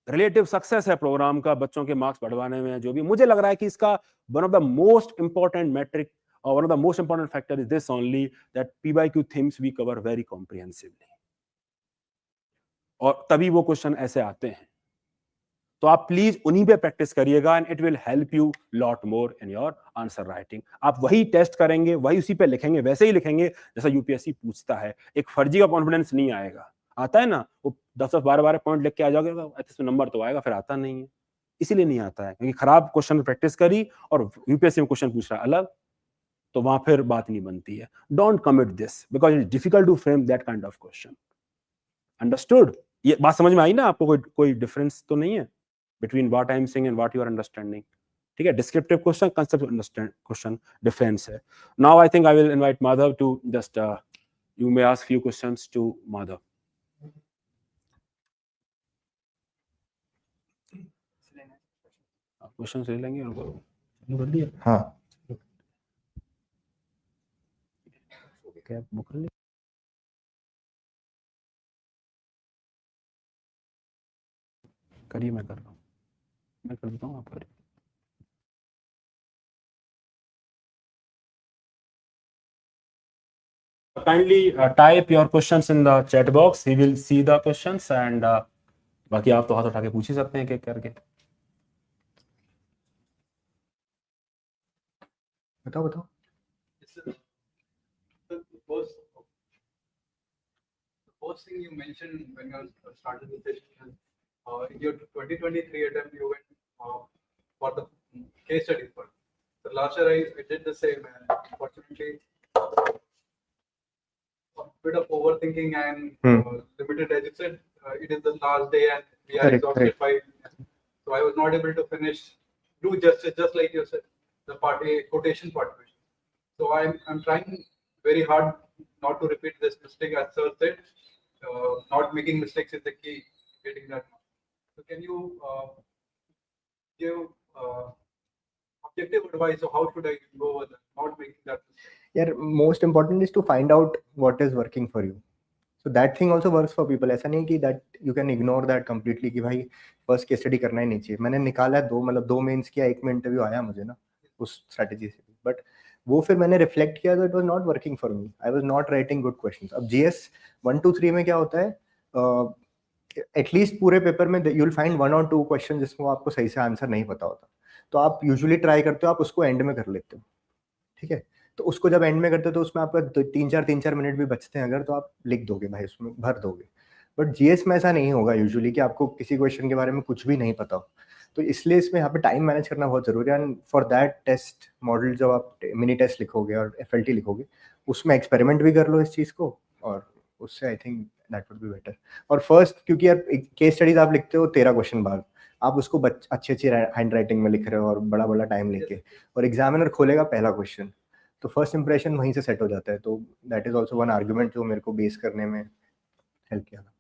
रिलेटिव सक्सेस है प्रोग्राम का बच्चों के मार्क्स बढ़वाने में, जो भी मुझे लग रहा है कि इसका one of the most important metric or one of the most important factor is this only, that PYQ themes we cover very comprehensively. और तभी वो क्वेश्चन ऐसे आते हैं. तो आप प्लीज उन्हीं पे प्रैक्टिस करिएगा and it will help you lot more in your answer writing. आप वही टेस्ट करेंगे, वही उसी पे लिखेंगे, वैसे ही लिखेंगे जैसा यूपीएससी पूछता है. एक फर्जी का कॉन्फिडेंस नहीं आएगा. आता है ना, वो 10-10 12-12 पॉइंट लिख के आ जाओगे, इसमें नंबर तो आएगा, फिर आता नहीं है. इसीलिए नहीं आता है क्योंकि खराब क्वेश्चन प्रैक्टिस करी और यूपीएससी में क्वेश्चन पूछ रहा है अलग, तो वहां फिर बात नहीं बनती है. Don't commit this because it is difficult to frame that kind of question. Understood? ये बात समझ में आई ना आपको? कोई डिफरेंस तो नहीं है between what I am saying and what you are understanding. ठीक है, descriptive question, concept understand question, difference है. Now I think I will invite Madhav to just you may ask few questions to Madhav. Questions ले लेंगे और कर दिया. हाँ, क्या बुक ले करिए, मैं कर रहा हूँ, मैं कर देता हूँ, आप करिए. Kindly type your questions in the chat box. He will see the questions and बाकी आप तो हाथ उठा के पूछ ही सकते हैं, एक करके. बताओ. The first thing you mentioned when you started the session, in your 2023 attempt, you went for the case study part. So last year I did the same, and unfortunately, a bit of overthinking and limited, as you said, it is the last day and we are exhausted by. So I was not able to do justice, just like you said, the quotation part. So I'm trying very hard not to repeat this mistake, as sir said. Not making mistakes is the key to getting that. So can you give objective advice of how should I go over that, not making that mistake? Yeah, most important is to find out what is working for you. So that thing also works for people. ऐसा नहीं कि that you can ignore that completely कि भाई first case study करना ही नहीं चाहिए. मैंने निकाला 2 मेंस किया, 1 में इंटरव्यू आया मुझे ना उस स्ट्रेटेजी से, बट वो फिर मैंने रिफ्लेक्ट किया तो it was not working for me. I was not writing good questions. अब जीएस 1 2 3 में क्या होता है, एटलीस्ट पूरे पेपर में यू विल फाइंड 1 और 2 क्वेश्चन जिसमें आपको सही से आंसर नहीं पता होता, तो आप यूजुअली ट्राई करते हो, आप उसको एंड में कर लेते हो. ठीक है, तो उसको जब एंड में करते हो तो उसमें आपका 3-4 मिनट भी बचते हैं अगर, तो आप लिख दोगे भाई, उसमें भर दोगे. बट जीएस में ऐसा नहीं होगा यूजुअली कि आपको किसी क्वेश्चन के बारे में कुछ भी नहीं पता हो. तो इसलिए इसमें यहाँ पे टाइम मैनेज करना बहुत जरूरी है. And for that test model जब आप मिनी टेस्ट लिखोगे और एफएलटी लिखोगे, उसमें एक्सपेरिमेंट भी कर लो इस चीज़ को, और उससे आई think that would be better. और फर्स्ट, क्योंकि यार केस स्टडीज आप लिखते हो 13 क्वेश्चन बाद, आप उसको अच्छी हैंड राइटिंग में लिख रहे हो और बड़ा टाइम लेके, और एग्जामिनर खोलेगा पहला क्वेश्चन, तो फर्स्ट इंप्रेशन वहीं से सेट हो जाता है. तो that is also one argument जो मेरे को बेस करने में हेल्प किया था।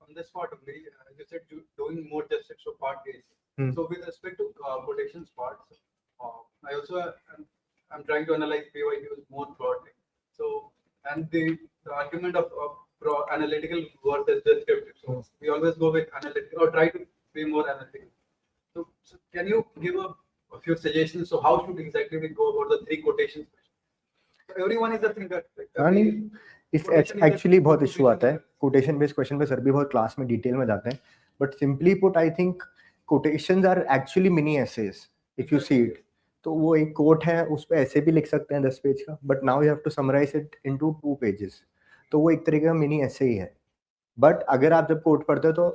On this part only, you said doing more justice for part A. So with respect to quotations parts, I also I'm trying to analyze PYQs more broadly. So and the argument of analytical versus descriptive. So we always go with analytical or try to be more analytical. So can you give a few suggestions? So how should exactly we go about the 3 quotations? So everyone is a thinker. इस actually बहुत issue आता है quotation based question पे, sir भी बहुत class में detail में जाते हैं, but simply put I think quotations are actually mini essays if you see it. तो वो एक कोट है, उस पे ऐसे भी लिख सकते हैं 10 पेज का, but now you have to summarise it into 2 pages, तो वो एक तरीके का मिनी ऐसे ही है। बट अगर आप जब कोट पढ़ते हो तो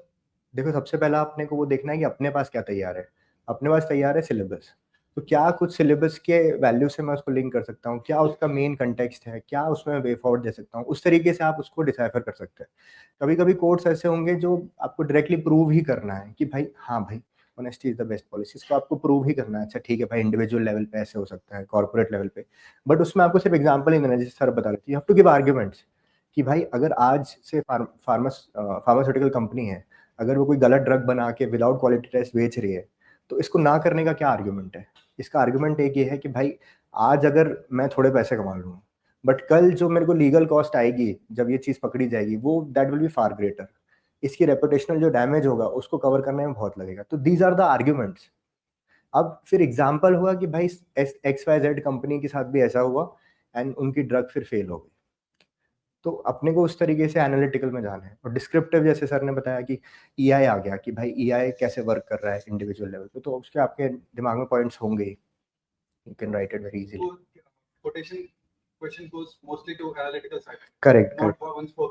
देखो, सबसे पहला आपने को वो देखना है कि अपने पास क्या तैयार है। अपने पास तैयार है सिलेबस, तो क्या कुछ सिलेबस के वैल्यू से मैं उसको लिंक कर सकता हूँ, क्या उसका मेन कंटेक्स्ट है, क्या उसमें वे फॉरवर्ड दे सकता हूँ, उस तरीके से आप उसको डिसाइफर कर सकते हैं। कभी कभी कोट्स ऐसे होंगे जो आपको डायरेक्टली प्रूव ही करना है कि भाई हाँ भाई honesty is the best policy, इसको आपको प्रूव ही करना है। अच्छा ठीक है भाई, इंडिविजुअल लेवल पे ऐसे हो सकता है, कॉर्पोरेट लेवल पे, बट उसमें आपको सिर्फ एग्जाम्पल ही देना है। जैसे सर बता रहे थे, you have to give arguments कि भाई अगर आज से फार्मास्यूटिकल कंपनी है, अगर वो कोई गलत ड्रग बना के विदाउट क्वालिटी टेस्ट बेच रही है, तो इसको ना करने का क्या आर्ग्यूमेंट है? इसका आर्ग्यूमेंट एक ये है कि भाई आज अगर मैं थोड़े पैसे कमा लूँ, बट कल जो मेरे को लीगल कॉस्ट आएगी जब ये चीज़ पकड़ी जाएगी, वो that will be far greater. इसकी रेपुटेशनल जो डैमेज होगा उसको कवर करने में बहुत लगेगा। तो दीज आर द आर्ग्यूमेंट्स। अब फिर एग्जाम्पल हुआ कि भाई XYZ कंपनी के साथ भी ऐसा हुआ एंड उनकी ड्रग फिर फेल हो गई, तो अपने को उस तरीके से एनालिटिकल में जाना है। और डिस्क्रिप्टिव जैसे सर ने बताया कि EI आ गया, कि भाई EI कैसे वर्क कर रहा है इंडिविजुअल लेवल पे, तो उसके आपके दिमाग में पॉइंट्स होंगे, you can write it very easily. Quotation question goes mostly to analytical side. Correct,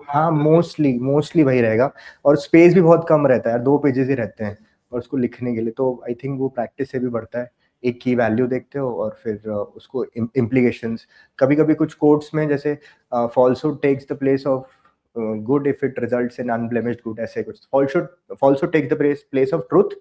हाँ मोस्टली वही रहेगा, और स्पेस भी बहुत कम रहता है, 2 पेजेस ही रहते हैं और उसको लिखने के लिए, तो आई थिंक वो प्रैक्टिस से भी बढ़ता है। एक की वैल्यू देखते हो और फिर उसको इम्प्लीकेशंस, कभी कभी कुछ कोट्स में जैसे falsehood takes the place of good if it results in unblemished good, ऐसे कुछ falsehood takes the place of truth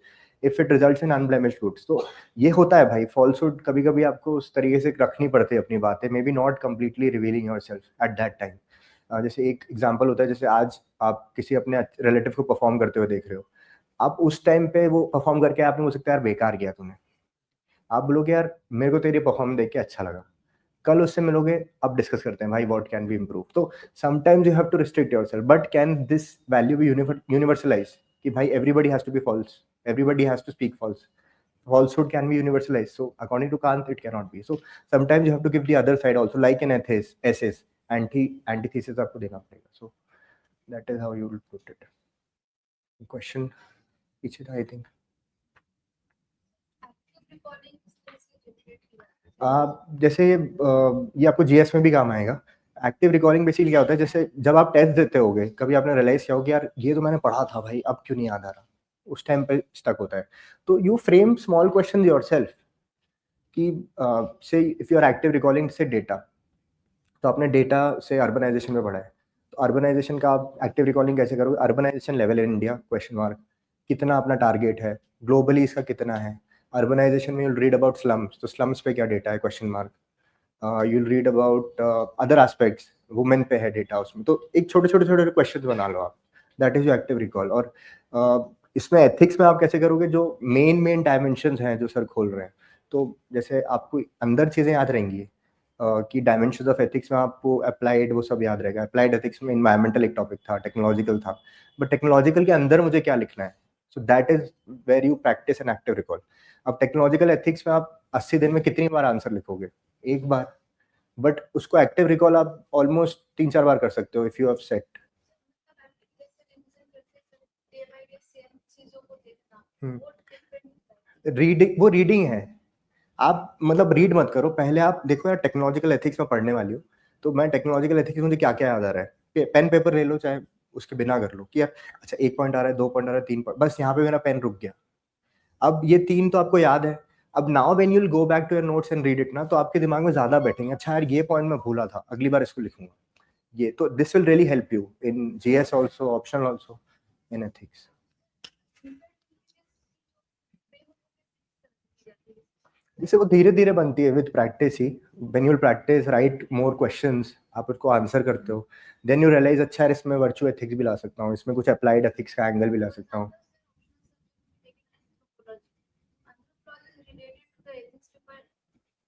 if it results in unblemished goods। तो ये होता है भाई, falsehood कभी कभी आपको उस तरीके से रखनी पड़ती है अपनी बातें, may be not completely revealing yourself at that time. जैसे एक एग्जांपल होता है, जैसे आज आप किसी अपने रिलेटिव को परफॉर्म करते हुए देख रहे हो, आप उस टाइम पे वो परफॉर्म करके आपने हो सकता है यार बेकार किया तूने, आप बोलोगे यार मेरे को तेरी परफॉर्म देख के अच्छा लगा, कल उससे मिलोगे, अब डिस्कस करते हैं भाई व्हाट कैन बी इम्प्रूव। तो sometimes you have to restrict yourself, but can this value be universalise कि भाई everybody has to be false, everybody has to speak false, falsehood can be universalized, so according to Kant it cannot be। So sometimes you have to give the other side also, like an essays, antithesis आपको देना पड़ेगा। So that is how you will put it। question पीछे था I think। जैसे ये आपको GS में भी काम आएगा। एक्टिव रिकॉलिंग बेसिकली क्या होता है, जैसे जब आप टेस्ट देते होगे, कभी आपने रियलाइज किया हो कि यार ये तो मैंने पढ़ा था भाई, अब क्यों नहीं याद आ रहा, उस टाइम पे स्टक होता है। तो you frame small question yourself कि say if you are active recalling say data, तो आपने डेटा से अर्बनाइजेशन में पढ़ा है, तो अर्बनाइजेशन का आप एक्टिव रिकॉलिंग कैसे करोगे? Urbanisation level in India question mark, कितना अपना टारगेट है, ग्लोबली इसका कितना है। अर्बनाइजेशन में यूल रीड अबाउट स्लम्स, तो स्लम्स पे क्या डेटा है question mark. You'll read about other aspects, women पे है डेटा उसमें। तो एक छोटे छोटे क्वेश्चन बना लो आप, that is your active recall. और इसमें एथिक्स में आप कैसे करोगे, जो मेन डायमेंशंस हैं जो सर खोल रहे हैं, तो जैसे आपको अंदर चीज़ें याद रहेंगी कि डायमेंशंस ऑफ एथिक्स में आपको अप्लाइड वो सब याद रहेगा। अप्लाइड एथिक्स में एनवायरमेंटल एक टॉपिक था, टेक्नोलॉजिकल था, बट टेक्नोलॉजिकल के अंदर मुझे क्या लिखना है, so that is where you practise an active recall. अब टेक्नोलॉजिकल एथिक्स में आप 80 दिन में कितनी बार आंसर लिखोगे? एक बार, बट उसको एक्टिव रिकॉल आप ऑलमोस्ट 3-4 बार कर सकते हो if you have set. Reading, वो रीडिंग है, आप मतलब रीड मत करो, पहले आप देखो यार टेक्नोलॉजिकल एथिक्स में पढ़ने वाली हो, तो मैं टेक्नोलॉजिकल एथिक्स मुझे क्या क्या याद आ रहा है, पेन पेपर ले लो, चाहे उसके बिना कर लो कि यार अच्छा 1 पॉइंट आ रहा है, 2 पॉइंट आ रहा है, 3 पॉइंट, बस यहाँ पे मेरा पेन रुक गया। अब ये 3 तो आपको याद है, अब now when you will go back to your notes and read it ना, तो आपके दिमाग में ज्यादा बैठेंगे, अच्छा यार ये पॉइंट मैं भूला था, अगली बार इसको लिखूंगा। ये तो this will really help you in GS also, optional also, in ethics. जैसे वो धीरे धीरे बनती है with practice he, when you will practice right more questions, आप उसको आंसर करते हो, देन यू रियलाइज अच्छा यार इसमें वर्चुअल एथिक्स भी ला सकता हूँ, इसमें कुछ अप्लाइड एथिक्स का एंगल भी ला सकता हूँ।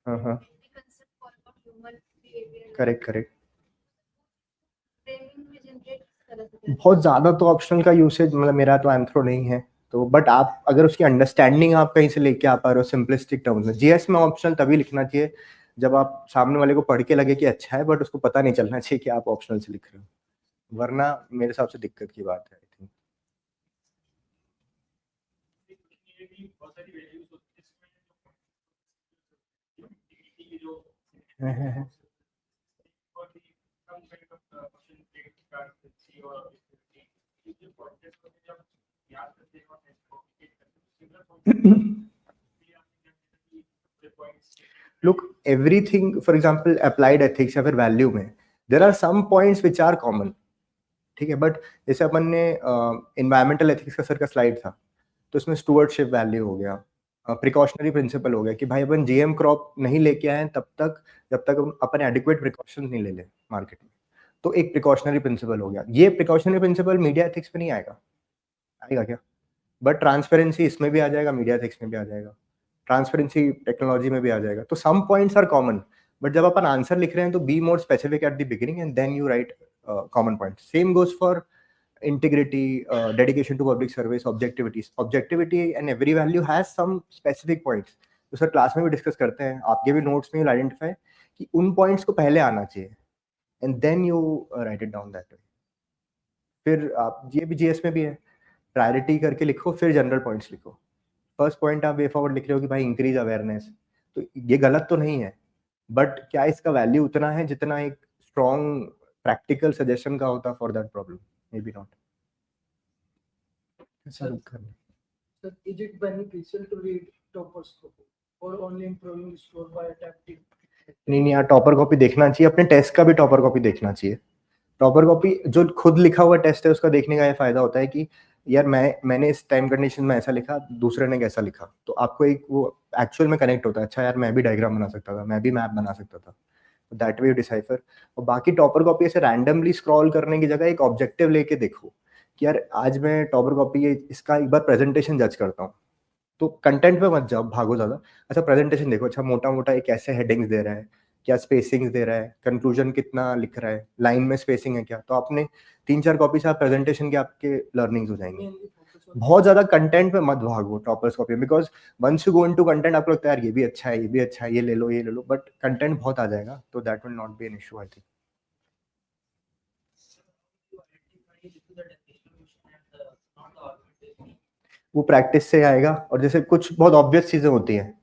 हाँ हाँ, करेक्ट करेक्ट। बहुत ज़्यादा तो ऑप्शनल का यूसेज मतलब मेरा तो एंथ्रो नहीं है, तो बट आप अगर उसकी अंडरस्टैंडिंग आप कहीं से लेके आ पा रहे हो सिंपलिस्टिक टर्म्स में, जीएस में ऑप्शनल तभी लिखना चाहिए जब आप सामने वाले को पढ़ के लगे कि अच्छा है, बट उसको पता नहीं चलना चाहिए कि आप ऑप्शनल से लिख रहे हो, वरना मेरे हिसाब से दिक्कत की बात है I think. Look, everything, for example, applied ethics या फिर वैल्यू में there are some points which are common, ठीक है, बट जैसे अपन ने इन्वायरमेंटल एथिक्स का सर का स्लाइड था, तो इसमें स्टूवर्डशिप वैल्यू हो गया, प्रिकॉशनरी प्रिंसिपल हो गया कि भाई अपन जीएम क्रॉप नहीं लेके आए तब तक जब तक अपन एडिक्वेट प्रिकॉशन नहीं ले ले मार्केट में, तो एक प्रिकॉशनरी प्रिंसिपल हो गया। ये प्रिकॉशनरी प्रिंसिपल मीडिया एथिक्स पे नहीं आएगा, आएगा क्या? बट ट्रांसपेरेंसी इसमें भी आ जाएगा, मीडिया एथिक्स में भी आ जाएगा, ट्रांसपेरेंसी टेक्नोलॉजी में भी आ जाएगा। तो some points are common, but जब अपन आंसर लिख रहे हैं तो be more specific at the beginning and then you write common point. Same goes for integrity, dedication to public service, objectivity and every value has some specific points, तो sir class में भी discuss करते हैं, आपके भी notes में identify कि उन पॉइंट्स को पहले आना चाहिए and then you write it down that way. फिर आप ये भी जीएस में भी है, प्रायोरिटी करके लिखो फिर जनरल पॉइंट्स लिखो। फर्स्ट पॉइंट आप वे फॉरवर्ड लिख रहे हो कि भाई इंक्रीज अवेयरनेस, तो ये गलत तो नहीं है, बट क्या इसका वैल्यू उतना है जितना एक स्ट्रॉन्ग प्रैक्टिकल सजेशन का होता for that problem? May be not. Sir, is it beneficial to read topper's copy or only improving score by adapting? नहीं यार, टॉपर कॉपी देखना चाहिए, अपने टेस्ट का भी टॉपर कॉपी देखना चाहिए। टॉपर कॉपी जो खुद लिखा हुआ टेस्ट है उसका देखने का ये फायदा होता है कि यार मैंने इस टाइम कंडीशन में ऐसा लिखा, दूसरे ने कैसा लिखा, तो आपको एक वो एक्चुअल में कनेक्ट होता है, अच्छा यार मैं भी डायग्राम बना सकता था, मैं भी मैप बना सकता था, दैट वे यू डिसाइफर। और बाकी टॉपर कॉपी ऐसे रैंडमली स्क्रॉल करने की जगह एक ऑब्जेक्टिव लेके देखो कि यार आज मैं टॉपर कॉपी इसका एक बार प्रेजेंटेशन जज करता हूँ, तो कंटेंट पे मत जाओ, भागो ज़्यादा, अच्छा प्रेजेंटेशन देखो, अच्छा मोटा मोटा एक ऐसे हेडिंग्स दे रहा है, क्या स्पेसिंग्स दे रहा है, कंक्लूजन कितना लिख रहा है, लाइन में स्पेसिंग है क्या, तो आपने 3-4 कॉपी से आप प्रेजेंटेशन के आपके लर्निंग्स हो जाएंगे। बहुत ज़्यादा कंटेंट पे मत भागो toppers copy, because once you go into content आपको लगता है यार ये भी अच्छा है, ये भी अच्छा है, ये ले लो ये ले लो, बट कंटेंट बहुत आ जाएगा, तो that will not B an issue I think. वो प्रैक्टिस से आएगा, और जैसे कुछ बहुत ऑब्वियस चीजें होती हैं,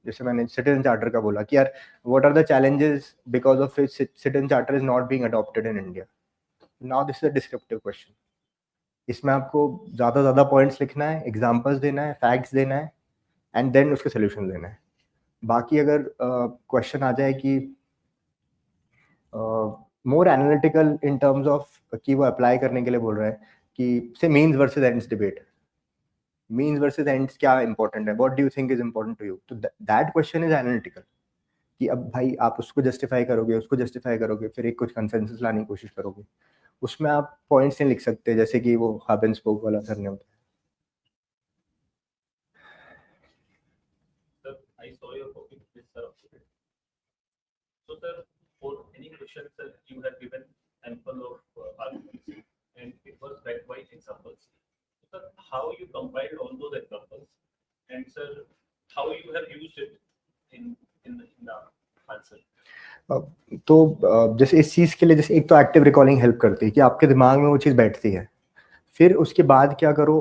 जैसे मैंने सिटीजन चार्टर का बोला कि यार what are the challenges because of which citizen charter is not being adopted in India. Now this is a descriptive question, इसमें आपको ज्यादा पॉइंट्स लिखना है, एग्जांपल्स देना है, फैक्ट्स देना है, एंड देन उसके सोल्यूशन देना है। बाकी अगर क्वेश्चन आ जाए कि मोर एनालिटिकल इन टर्म्स ऑफ कि वो अप्लाई करने के लिए बोल रहा है कि say means versus ends debate, means versus ends क्या इंपॉर्टेंट है, what do you think is important to you, तो दैट क्वेश्चन इज एनालिटिकल कि अब भाई आप उसको जस्टिफाई करोगे, उसको जस्टिफाई करोगे, फिर एक कुछ कंसेंसस लाने की कोशिश करोगे, उसमें आप पॉइंट्स नहीं लिख सकते जैसे कि वो हब एंड स्पोक वाला सर ने बताया। Sir, I saw your copy, please, sir. So, sir, for any question, sir, you have given ample of arguments, and it was backed by examples. Sir, how you compiled all those examples, and sir, how you have used it in the answer? तो जैसे इस चीज़ के लिए, जैसे एक तो active recalling help करती है कि आपके दिमाग में वो चीज़ बैठती है, फिर उसके बाद क्या करो,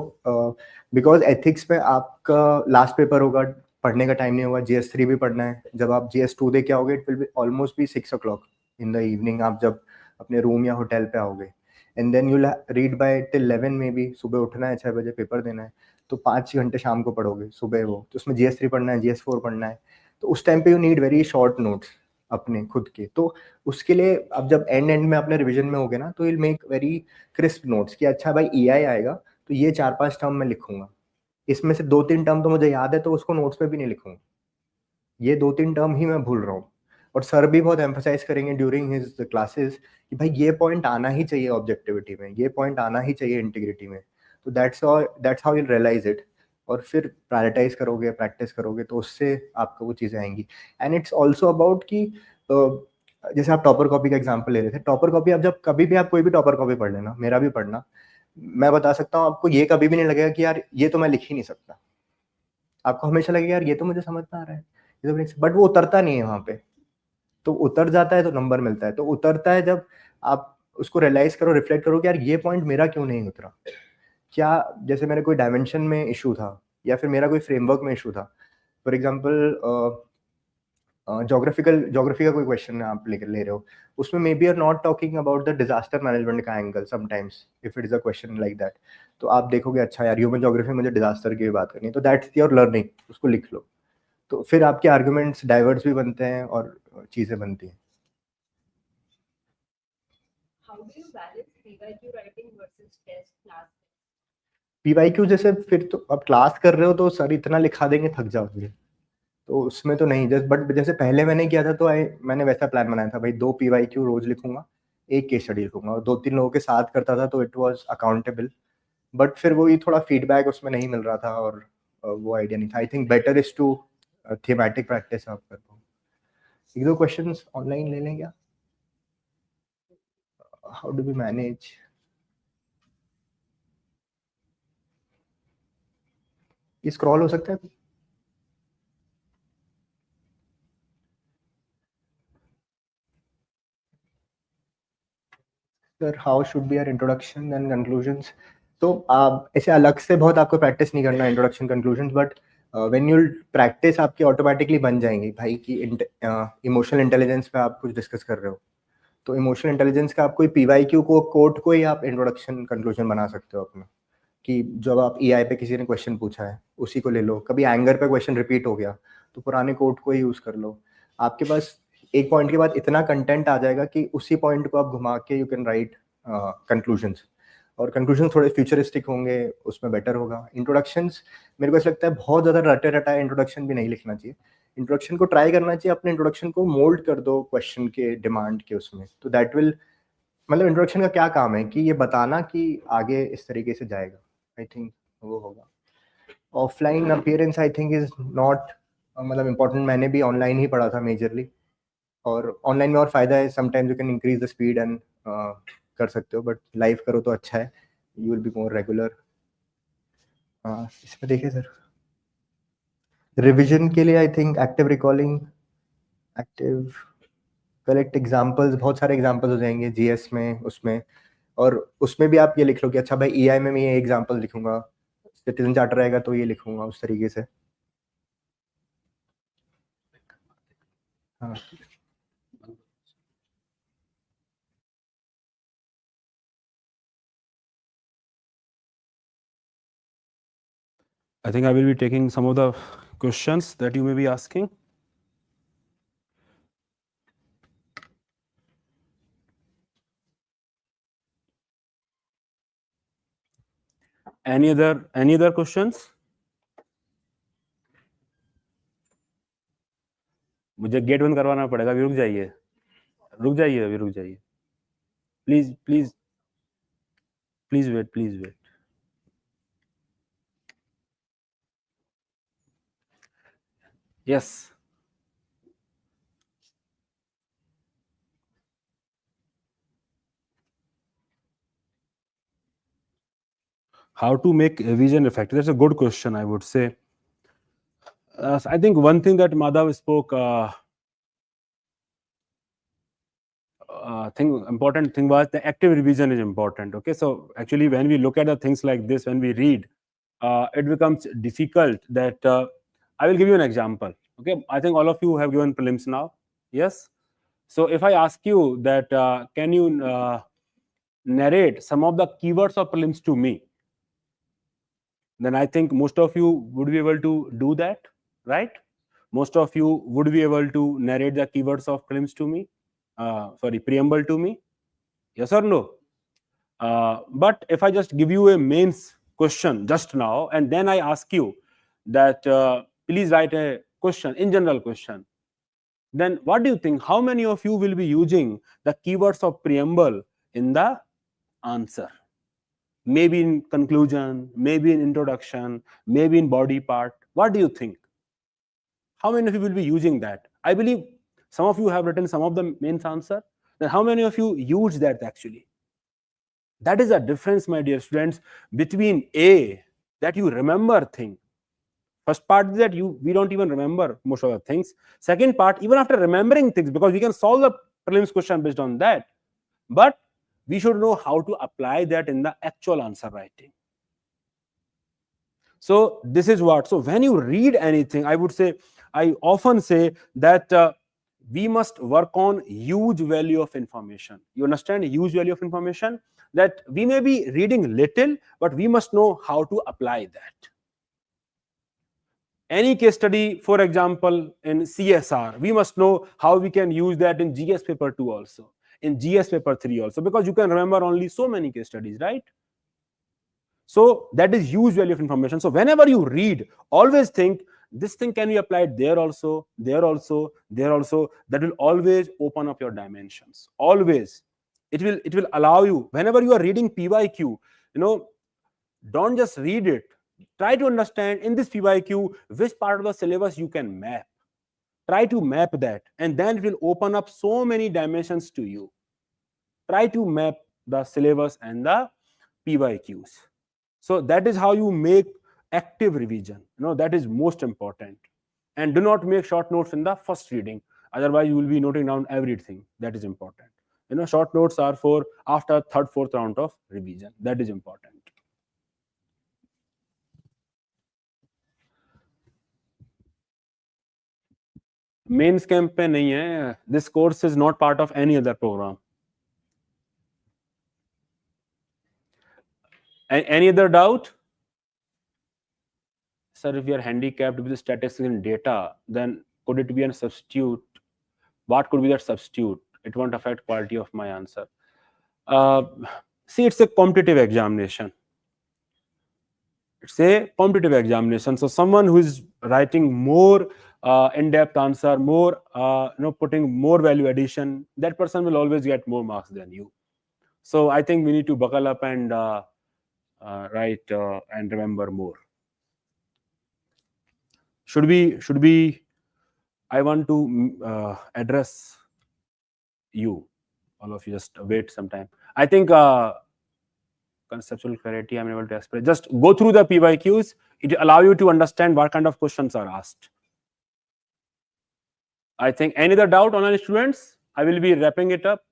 बिकॉज एथिक्स में आपका लास्ट पेपर होगा, पढ़ने का टाइम नहीं होगा, GS3 भी पढ़ना है, जब आप GS2 दे के आओगे it will be almost be 6 o'clock in the evening, आप जब अपने रूम या होटल पे आओगे, and then you read by till 11 में भी, सुबह उठना है 6 बजे पेपर देना है, तो 5 घंटे शाम को पढ़ोगे, सुबह वो, तो उसमें GS3 पढ़ना है, GS4 पढ़ना है, तो उस टाइम पे you need very short notes अपने खुद के, तो उसके लिए अब जब एंड में अपने रिविजन में होगे ना, तो will make very crisp notes कि अच्छा भाई EI आएगा तो ये 4-5 टर्म मैं लिखूंगा, इसमें से 2-3 टर्म तो मुझे याद है तो उसको नोट्स पे भी नहीं लिखूंगा, ये 2-3 टर्म ही मैं भूल रहा हूँ, और सर भी बहुत एम्फोसाइज करेंगे ड्यूरिंग हिज क्लासेस कि भाई ये पॉइंट आना ही चाहिए ऑब्जेक्टिविटी में, ये पॉइंट आना ही चाहिए इंटीग्रिटी में। तो that's how you realise it, और फिर प्रायोरिटाइज करोगे, प्रैक्टिस करोगे, तो उससे आपको वो चीज़ें आएंगी। एंड इट्स ऑल्सो अबाउट कि जैसे आप टॉपर कॉपी का एग्जांपल ले रहे थे, टॉपर कॉपी आप जब कभी भी आप कोई भी टॉपर कॉपी पढ़ लेना, मेरा भी पढ़ना, मैं बता सकता हूँ आपको ये कभी भी नहीं लगेगा कि यार ये तो मैं लिख ही नहीं सकता। आपको हमेशा लगेगा यार ये तो मुझे समझ में आ रहा है, ये तो, बट वो उतरता नहीं है वहाँ पे। तो उतर जाता है तो नंबर मिलता है। तो उतरता है जब आप उसको रियलाइज करो, रिफ्लेक्ट करो कि यार ये पॉइंट मेरा क्यों नहीं उतरा। क्या जैसे मेरे कोई डायमेंशन में इशू था, या फिर मेरा कोई फ्रेमवर्क में इशू था। फॉर एग्जाम्पल ज्योग्राफी का कोई क्वेश्चन आप ले रहे हो, उसमें maybe are not talking about the disaster management का angle sometimes, if it is a question like that, तो आप देखोगे अच्छा यार ह्यूमन ज्योग्राफी में मुझे डिजास्टर की भी बात करनी है, तो दैट्स योर लर्निंग, उसको लिख लो। तो फिर आपके आर्गुमेंट्स डाइवर्स भी बनते हैं और चीजें बनती हैं। How do you balance PYQ writing versus test class? PYQ जैसे फिर तो अब क्लास कर रहे हो तो सर इतना लिखा देंगे थक जाओगे, तो उसमें तो नहीं। जैसे बट जैसे पहले मैंने किया था तो मैंने वैसा प्लान बनाया था भाई 2 पीवाईक्यू रोज लिखूंगा, 1 केस स्टडी लिखूंगा, और 2-3 लोगों के साथ करता था तो इट वाज अकाउंटेबल। बट फिर वही थोड़ा फीडबैक उसमें नहीं मिल रहा था और वो आइडिया नहीं था। I think better is to thematic practice आप कर पाओ। 1-2 क्वेश्चंस ऑनलाइन ले लें क्या? How do we manage? ये स्क्रॉल हो सकता है? Sir how should be our introduction and conclusions? तो आप ऐसे अलग से बहुत आपको प्रैक्टिस नहीं करना introduction conclusions, but when you practice आपकी ऑटोमेटिकली बन जाएंगी भाई कि इमोशनल इंटेलिजेंस पे आप कुछ डिस्कस कर रहे हो, तो इमोशनल इंटेलिजेंस का आप कोई पीवाईक्यू को कोट को ही आप इंट्रोडक्शन कंक्लूजन बना सकते हो अपना, कि जब आप ईआई पे किसी ने क्वेश्चन पूछा है उसी को ले लो। कभी एंगर पे क्वेश्चन रिपीट हो गया तो पुराने कोट को ही यूज कर लो। आपके पास एक पॉइंट के बाद इतना कंटेंट आ जाएगा कि उसी पॉइंट को आप घुमा के यू कैन राइट कंक्लूजन्स, और कंक्लूजन थोड़े फ्यूचरिस्टिक होंगे, उसमें बेटर होगा। इंट्रोडक्शंस मेरे को ऐसा लगता है बहुत ज़्यादा रटे रटाए इंट्रोडक्शन भी नहीं लिखना चाहिए। इंट्रोडक्शन को ट्राई करना चाहिए, अपने इंट्रोडक्शन को मोल्ड कर दो क्वेश्चन के डिमांड के उसमें, तो दैट विल, मतलब इंट्रोडक्शन का क्या काम है कि ये बताना कि आगे इस तरीके से जाएगा। आई थिंक वो होगा। Offline appearance I think is not मतलब इम्पोर्टेंट, मैंने भी ऑनलाइन ही पढ़ा था मेजरली, और ऑनलाइन में और फायदा है sometimes you can increase the speed and कर सकते हो, बट लाइव करो तो अच्छा है, you will be more regular. इसमें देखिए सर, रिविजन के लिए I think active recalling, active collect examples, बहुत सारे एग्जांपल्स हो जाएंगे जीएस में उसमें, और उसमें भी आप ये लिख लो कि अच्छा भाई ईआई में मैं ये एग्जांपल लिखूंगा, सिटीजन चार्टर रहेगा तो ये लिखूंगा, उस तरीके से। हाँ I think I will be taking some of the questions that you may be asking. Any other questions? मुझे गेट बंद करवाना पड़ेगा, अभी रुक जाइए, अभी रुक जाइए, please wait. Yes. How to make revision effective? That's a good question, I would say. I think one thing that Madhav spoke, important thing was the active revision is important. Okay, so actually when we look at the things like this, when we read, it becomes difficult. That I will give you an example. Okay, I think all of you have given prelims now. Yes. So if I ask you that, can you narrate some of the keywords of prelims to me, then I think most of you would be able to do that, right? Most of you would be able to narrate the keywords of prelims to me, preamble to me. Yes or no? But if I just give you a mains question just now, and then I ask you that please write a question, in general question, then what do you think? How many of you will be using the keywords of preamble in the answer? Maybe in conclusion, maybe in introduction, maybe in body part. What do you think? How many of you will be using that? I believe some of you have written some of the main answer. Then how many of you use that actually? That is a difference, my dear students, between A, that you remember thing. First part is that we don't even remember most of the things. Second part, even after remembering things, because we can solve the prelims question based on that, but we should know how to apply that in the actual answer writing. So this is what. So when you read anything, I often say that we must work on huge value of information. You understand huge value of information? That we may be reading little, but we must know how to apply that. Any case study, for example, in CSR, we must know how we can use that in GS paper 2 also, in GS paper 3 also, because you can remember only so many case studies, right? So that is huge value of information. So whenever you read, always think this thing can be applied there also, there also, there also. That will always open up your dimensions. Always. It will allow you, whenever you are reading PYQ, don't just read it. Try to understand in this PYQ which part of the syllabus you can map. Try to map that, and then it will open up so many dimensions to you. Try to map the syllabus and the PYQs. So that is how you make active revision. That is most important. And do not make short notes in the first reading. Otherwise, you will be noting down everything. That is important. Short notes are for after third, fourth round of revision. That is important. Mains camp पे नहीं है. This course is not part of any other program. Any other doubt? Sir, if we are handicapped with statistics and data, then could it be a substitute? What could be that substitute? It won't affect quality of my answer. See, it's a competitive examination. It's a competitive examination. So someone who is writing more in-depth answer, more putting more value addition, that person will always get more marks than you. So I think we need to buckle up and write and remember more. Should we? I want to address you, all of you. Just wait some time. I think conceptual clarity I'm able to express. Just go through the PYQs. It will allow you to understand what kind of questions are asked. I think any other doubt, online students? I will be wrapping it up.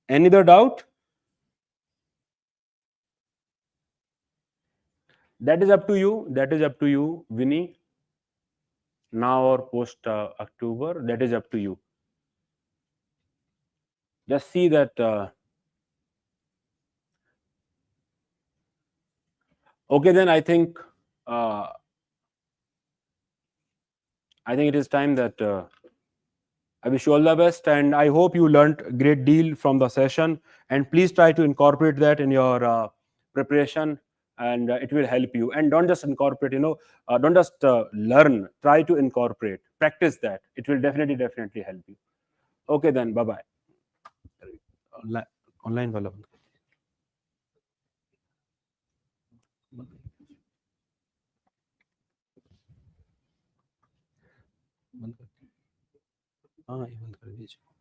Any other doubt? That is up to you. That is up to you, Vinny. Now or post October, that is up to you. Just see that. Okay, then I think it is time that I wish you all the best, and I hope you learned a great deal from the session. And please try to incorporate that in your preparation, and it will help you. And don't just incorporate, don't just learn. Try to incorporate, practice that. It will definitely help you. Okay, then bye bye. Online वाला बंद कर. हाँ, ये बंद कर दीजिए.